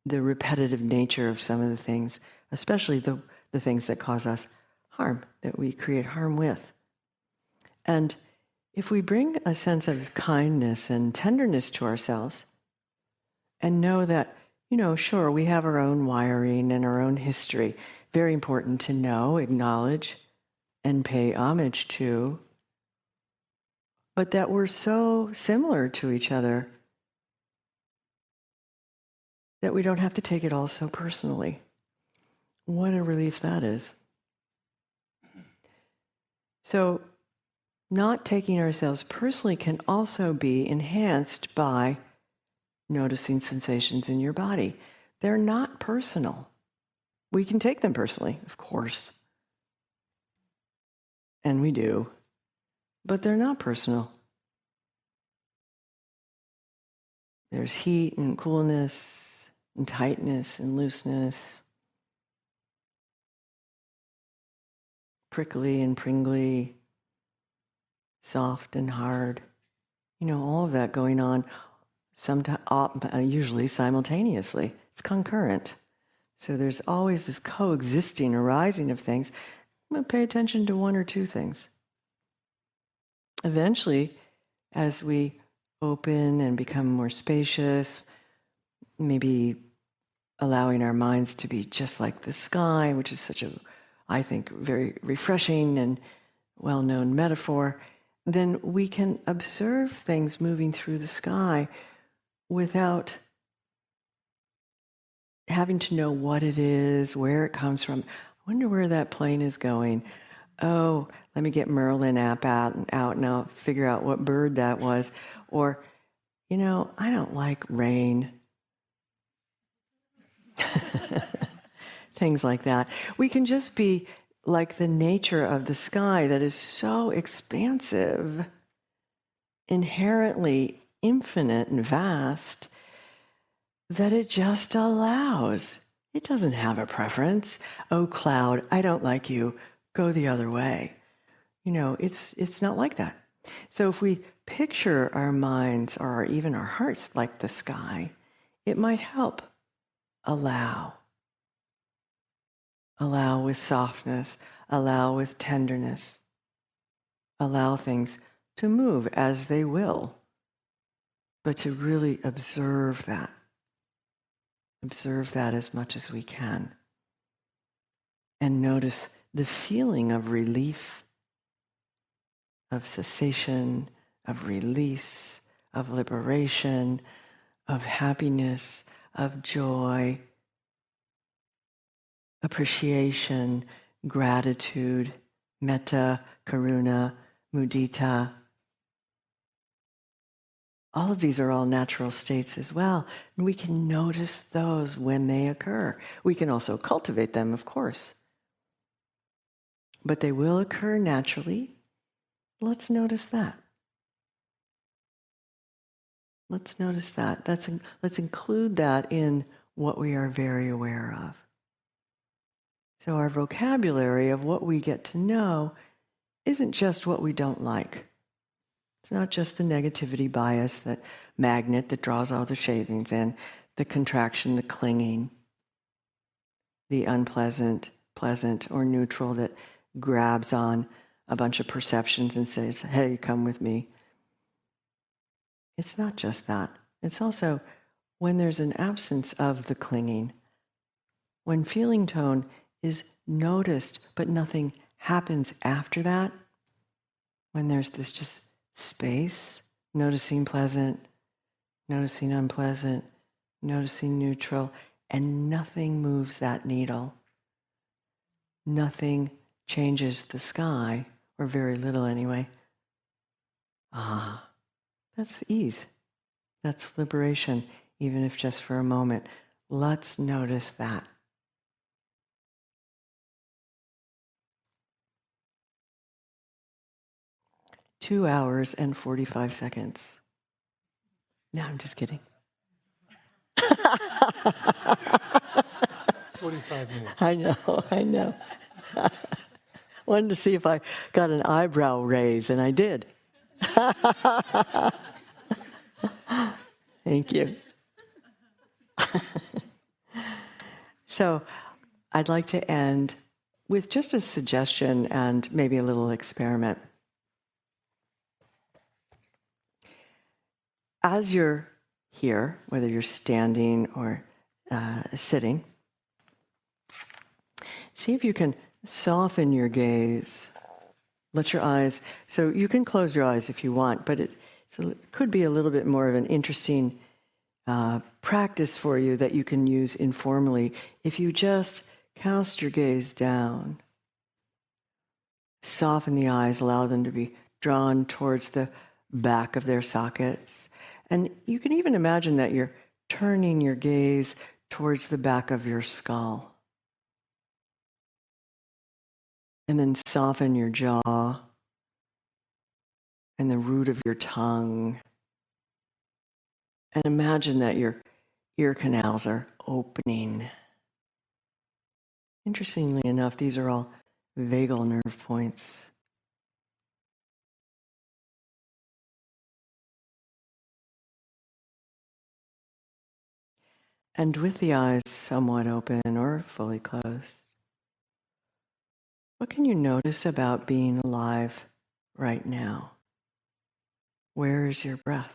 the repetitive nature of some of the things, especially the things that cause us harm, that we create harm with. And if we bring a sense of kindness and tenderness to ourselves and know that, sure, we have our own wiring and our own history, very important to know, acknowledge, and pay homage to, but that we're so similar to each other that we don't have to take it all so personally. What a relief that is. So, not taking ourselves personally can also be enhanced by noticing sensations in your body. They're not personal. We can take them personally, of course. And we do. But they're not personal. There's heat and coolness and tightness and looseness, prickly and pringly, soft and hard. All of that going on usually simultaneously. It's concurrent. So there's always this coexisting arising of things. I'm going to pay attention to one or two things. Eventually, as we open and become more spacious, maybe allowing our minds to be just like the sky, which is such a, I think, very refreshing and well-known metaphor, then we can observe things moving through the sky without having to know what it is, where it comes from. I wonder where that plane is going. Oh, let me get Merlin app out and I'll figure out what bird that was. Or, I don't like rain. Things like that. We can just be like the nature of the sky that is so expansive, inherently infinite and vast, that it just allows. It doesn't have a preference. Oh, cloud, I don't like you. Go the other way. It's not like that. So if we picture our minds or even our hearts like the sky, it might help allow. Allow with softness, allow with tenderness, allow things to move as they will, but to really observe that. Observe that as much as we can. And notice the feeling of relief, of cessation, of release, of liberation, of happiness, of joy, appreciation, gratitude, metta, karuna, mudita. All of these are all natural states as well. And we can notice those when they occur. We can also cultivate them, of course. But they will occur naturally. Let's notice that. Let's notice that. Let's include that in what we are very aware of. So our vocabulary of what we get to know isn't just what we don't like. It's not just the negativity bias, that magnet that draws all the shavings in, the contraction, the clinging, the unpleasant, pleasant, or neutral that grabs on a bunch of perceptions and says, hey, come with me. It's not just that. It's also when there's an absence of the clinging, when feeling tone is noticed, but nothing happens after that, when there's this just space, noticing pleasant, noticing unpleasant, noticing neutral, and nothing moves that needle. Nothing changes the sky, or very little anyway. That's ease. That's liberation, even if just for a moment. Let's notice that. Two hours and 45 seconds. No, I'm just kidding. 45 minutes. I know. Wanted to see if I got an eyebrow raise, and I did. Thank you. So I'd like to end with just a suggestion and maybe a little experiment. As you're here, whether you're standing or sitting, see if you can soften your gaze. Let your eyes, so you can close your eyes if you want, but it could be a little bit more of an interesting practice for you that you can use informally if you just cast your gaze down. Soften the eyes, allow them to be drawn towards the back of their sockets. And you can even imagine that you're turning your gaze towards the back of your skull. And then soften your jaw and the root of your tongue. And imagine that your ear canals are opening. Interestingly enough, these are all vagal nerve points. And with the eyes somewhat open or fully closed, what can you notice about being alive right now? Where is your breath?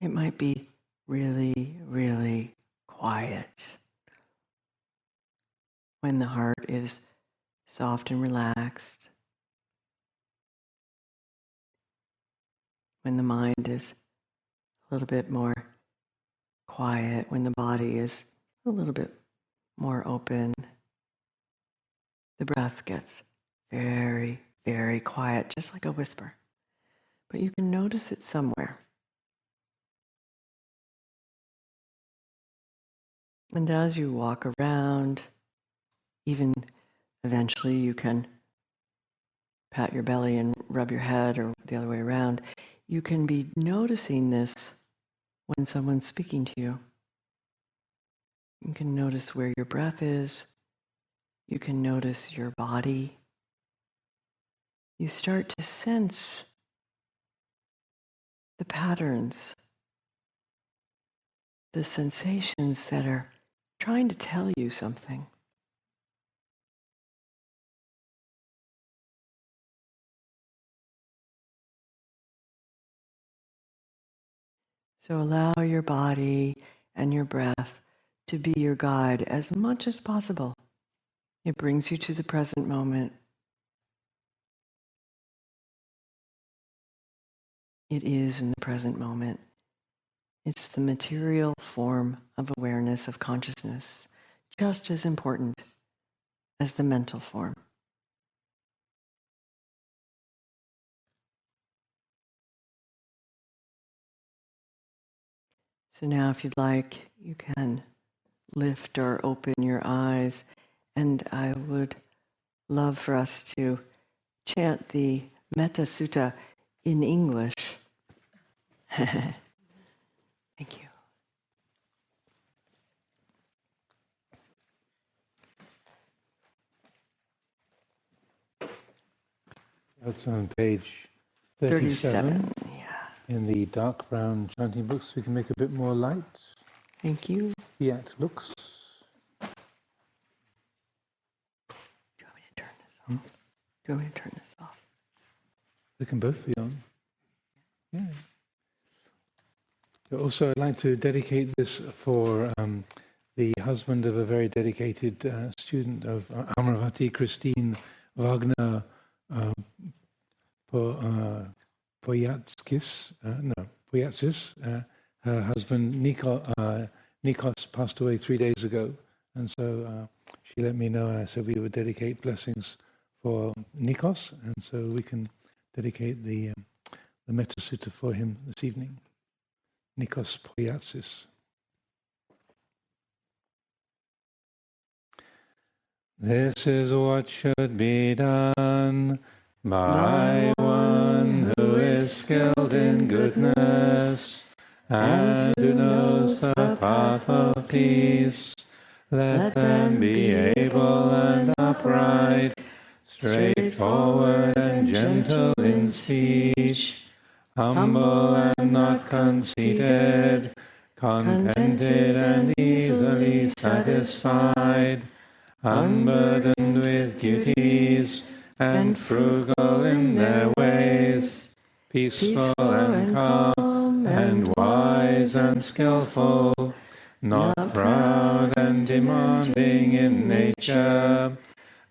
It might be really, really quiet. When the heart is soft and relaxed. When the mind is a little bit more quiet. When the body is a little bit more open. The breath gets very, very quiet, just like a whisper. But you can notice it somewhere. And as you walk around, even eventually you can pat your belly and rub your head or the other way around. You can be noticing this when someone's speaking to you. You can notice where your breath is. You can notice your body. You start to sense the patterns, the sensations that are trying to tell you something. So allow your body and your breath to be your guide as much as possible. It brings you to the present moment. It is in the present moment. It's the material form of awareness of consciousness, just as important as the mental form. So now if you'd like, you can lift or open your eyes, and I would love for us to chant the Metta Sutta in English. Thank you. That's on page 37 yeah. in the dark brown chanting books. We can make a bit more light. Thank you. Fiat looks. Do you want me to turn this off? Do you want me to turn this off? They can both be on. Yeah. Also, I'd like to dedicate this for the husband of a very dedicated student of Amaravati, Christine Wagner Poyatskis. Her husband Nikos passed away 3 days ago, and so she let me know, and I said we would dedicate blessings for Nikos, and so we can dedicate the Metta Sutta for him this evening. Nikos Poyatsis. This is what should be done by one who is skilled in goodness and who knows the path of peace. Let them be able and upright, straightforward and gentle in speech, humble and not conceited, contented and easily satisfied, unburdened with duties, and frugal in their ways, peaceful and calm, and wise and skillful, not proud and demanding in nature.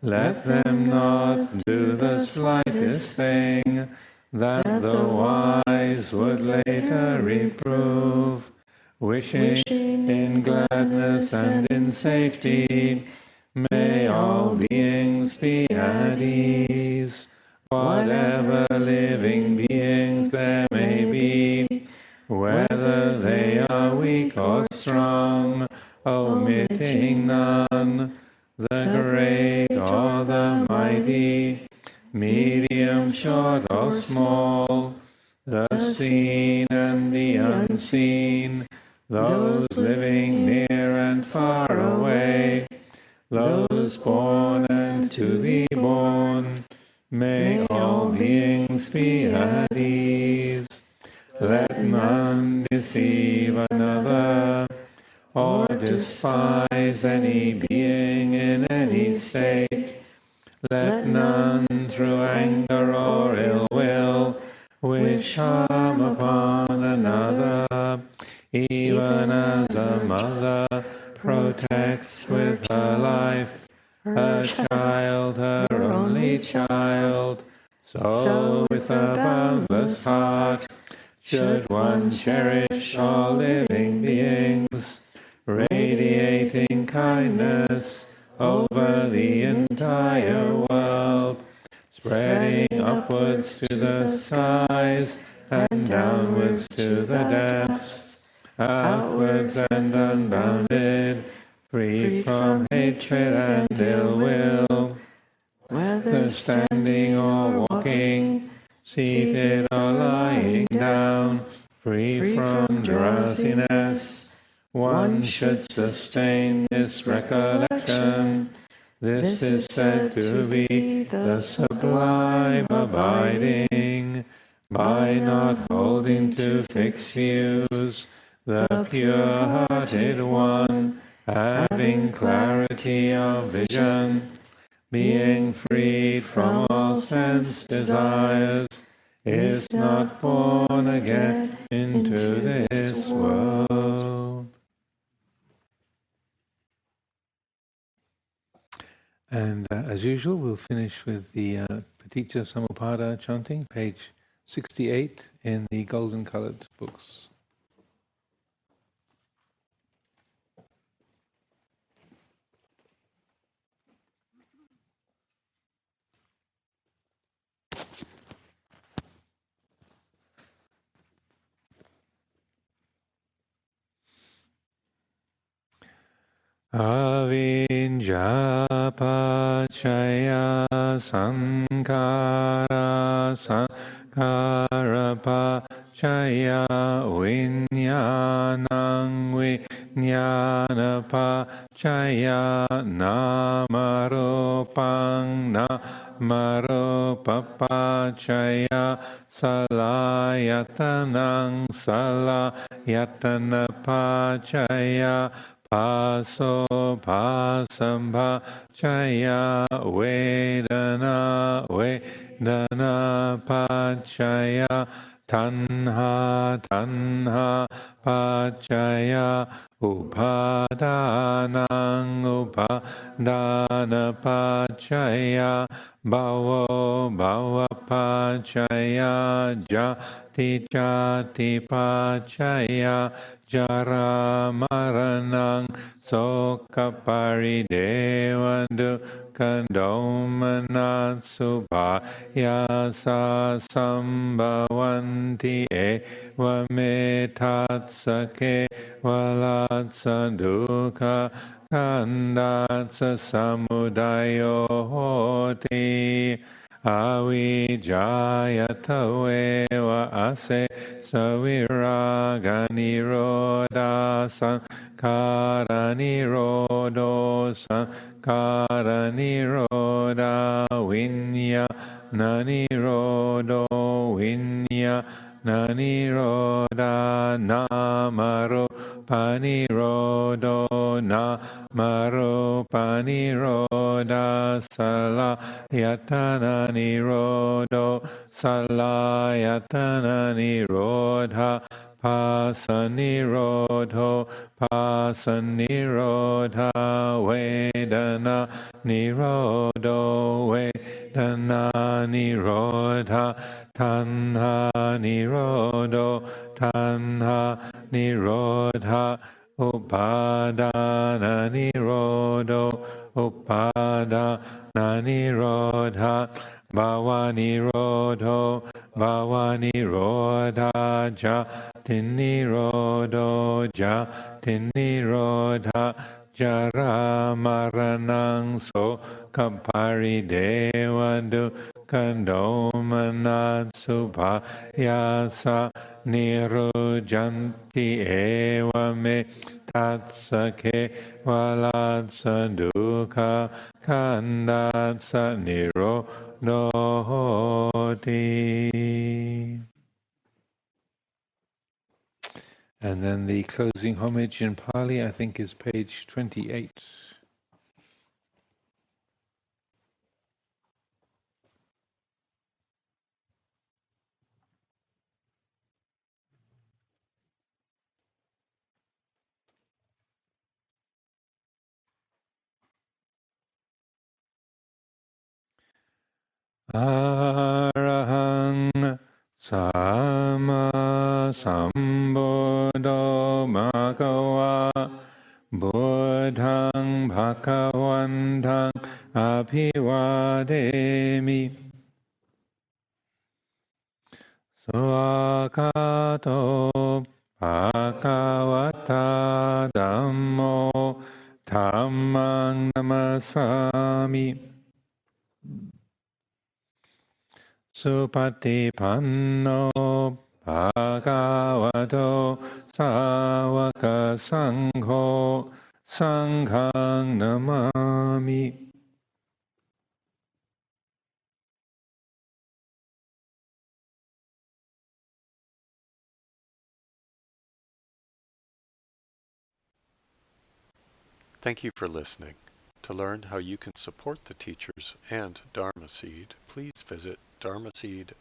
Let them not do the slightest thing that the wise would later reprove, wishing in gladness and in safety. May all beings be at ease, whatever living beings there may be, whether they are weak or strong, omitting none, the great or the mighty, medium, short or small, the seen and the unseen, those living near and far away, those born and to be born, may all beings be at ease. Let none deceive another, or despise any being in any state. Let none through anger or ill will wish harm upon another. even as a mother protects with her life her child, her only child, so with a boundless heart should one cherish all living beings, radiating kindness over the entire world, spreading upwards to the skies and downwards to the depths, outwards and unbounded, free from hatred and ill will, whether standing or walking, seated or lying down, free from drowsiness. One should sustain this recollection. This is said to be the sublime abiding, by not holding to fixed views, the pure-hearted one, having clarity of vision, being freed from all sense desires, is not born again into this world. And as usual, we'll finish with the Paticca Samuppada chanting, page 68 in the golden coloured books. Avinja pachaya sankara sankara pachaya vinyanang vinyana pachaya namarupang namarupa salayatanang salayatana pachaya Paso pasamba chaya vedana vedana pachaya tanha tanha pachaya upadanang upadana pachaya bhavo bhava pachaya jati jati pachaya Jara maranang soka parideva dukkha domanat subhaya sa sambhavanti eva me tatsake valatsa dukkha kandatsa samudayo hoti avijayataveva ase saviraga niroda sankara nirodo sankara niroda vinyana nirodo vinyana niroda namarupa nirodo namarupa niroda salayatana nirodo salayatana nirodha pasanirodho pasanirodha vedana nirodho vedana nirodha tanha nirodho tanha nirodha upadana nirodho upadana nirodha Bhavanirodho Bhavanirodha Jatinirodho Jatinirodha Jara maranang sokaparideva dukkhandomanat subhayasa nirujanti eva me tatsake valatsa dukkha kandatsa nirodhoti. And then the closing homage in Pali, I think, is page 28. Arahang Sama Sambuddho Bhagava Buddhang Bhagavantang Abhivademi Swakato Bhagavata Dhammo Dhammang Namasami Supatipanno Bhagavato Sāvaka Sangho Sanghang Namami. Thank you for listening. To learn how you can support the teachers and Dharma Seed, please visit dharmaseed.org.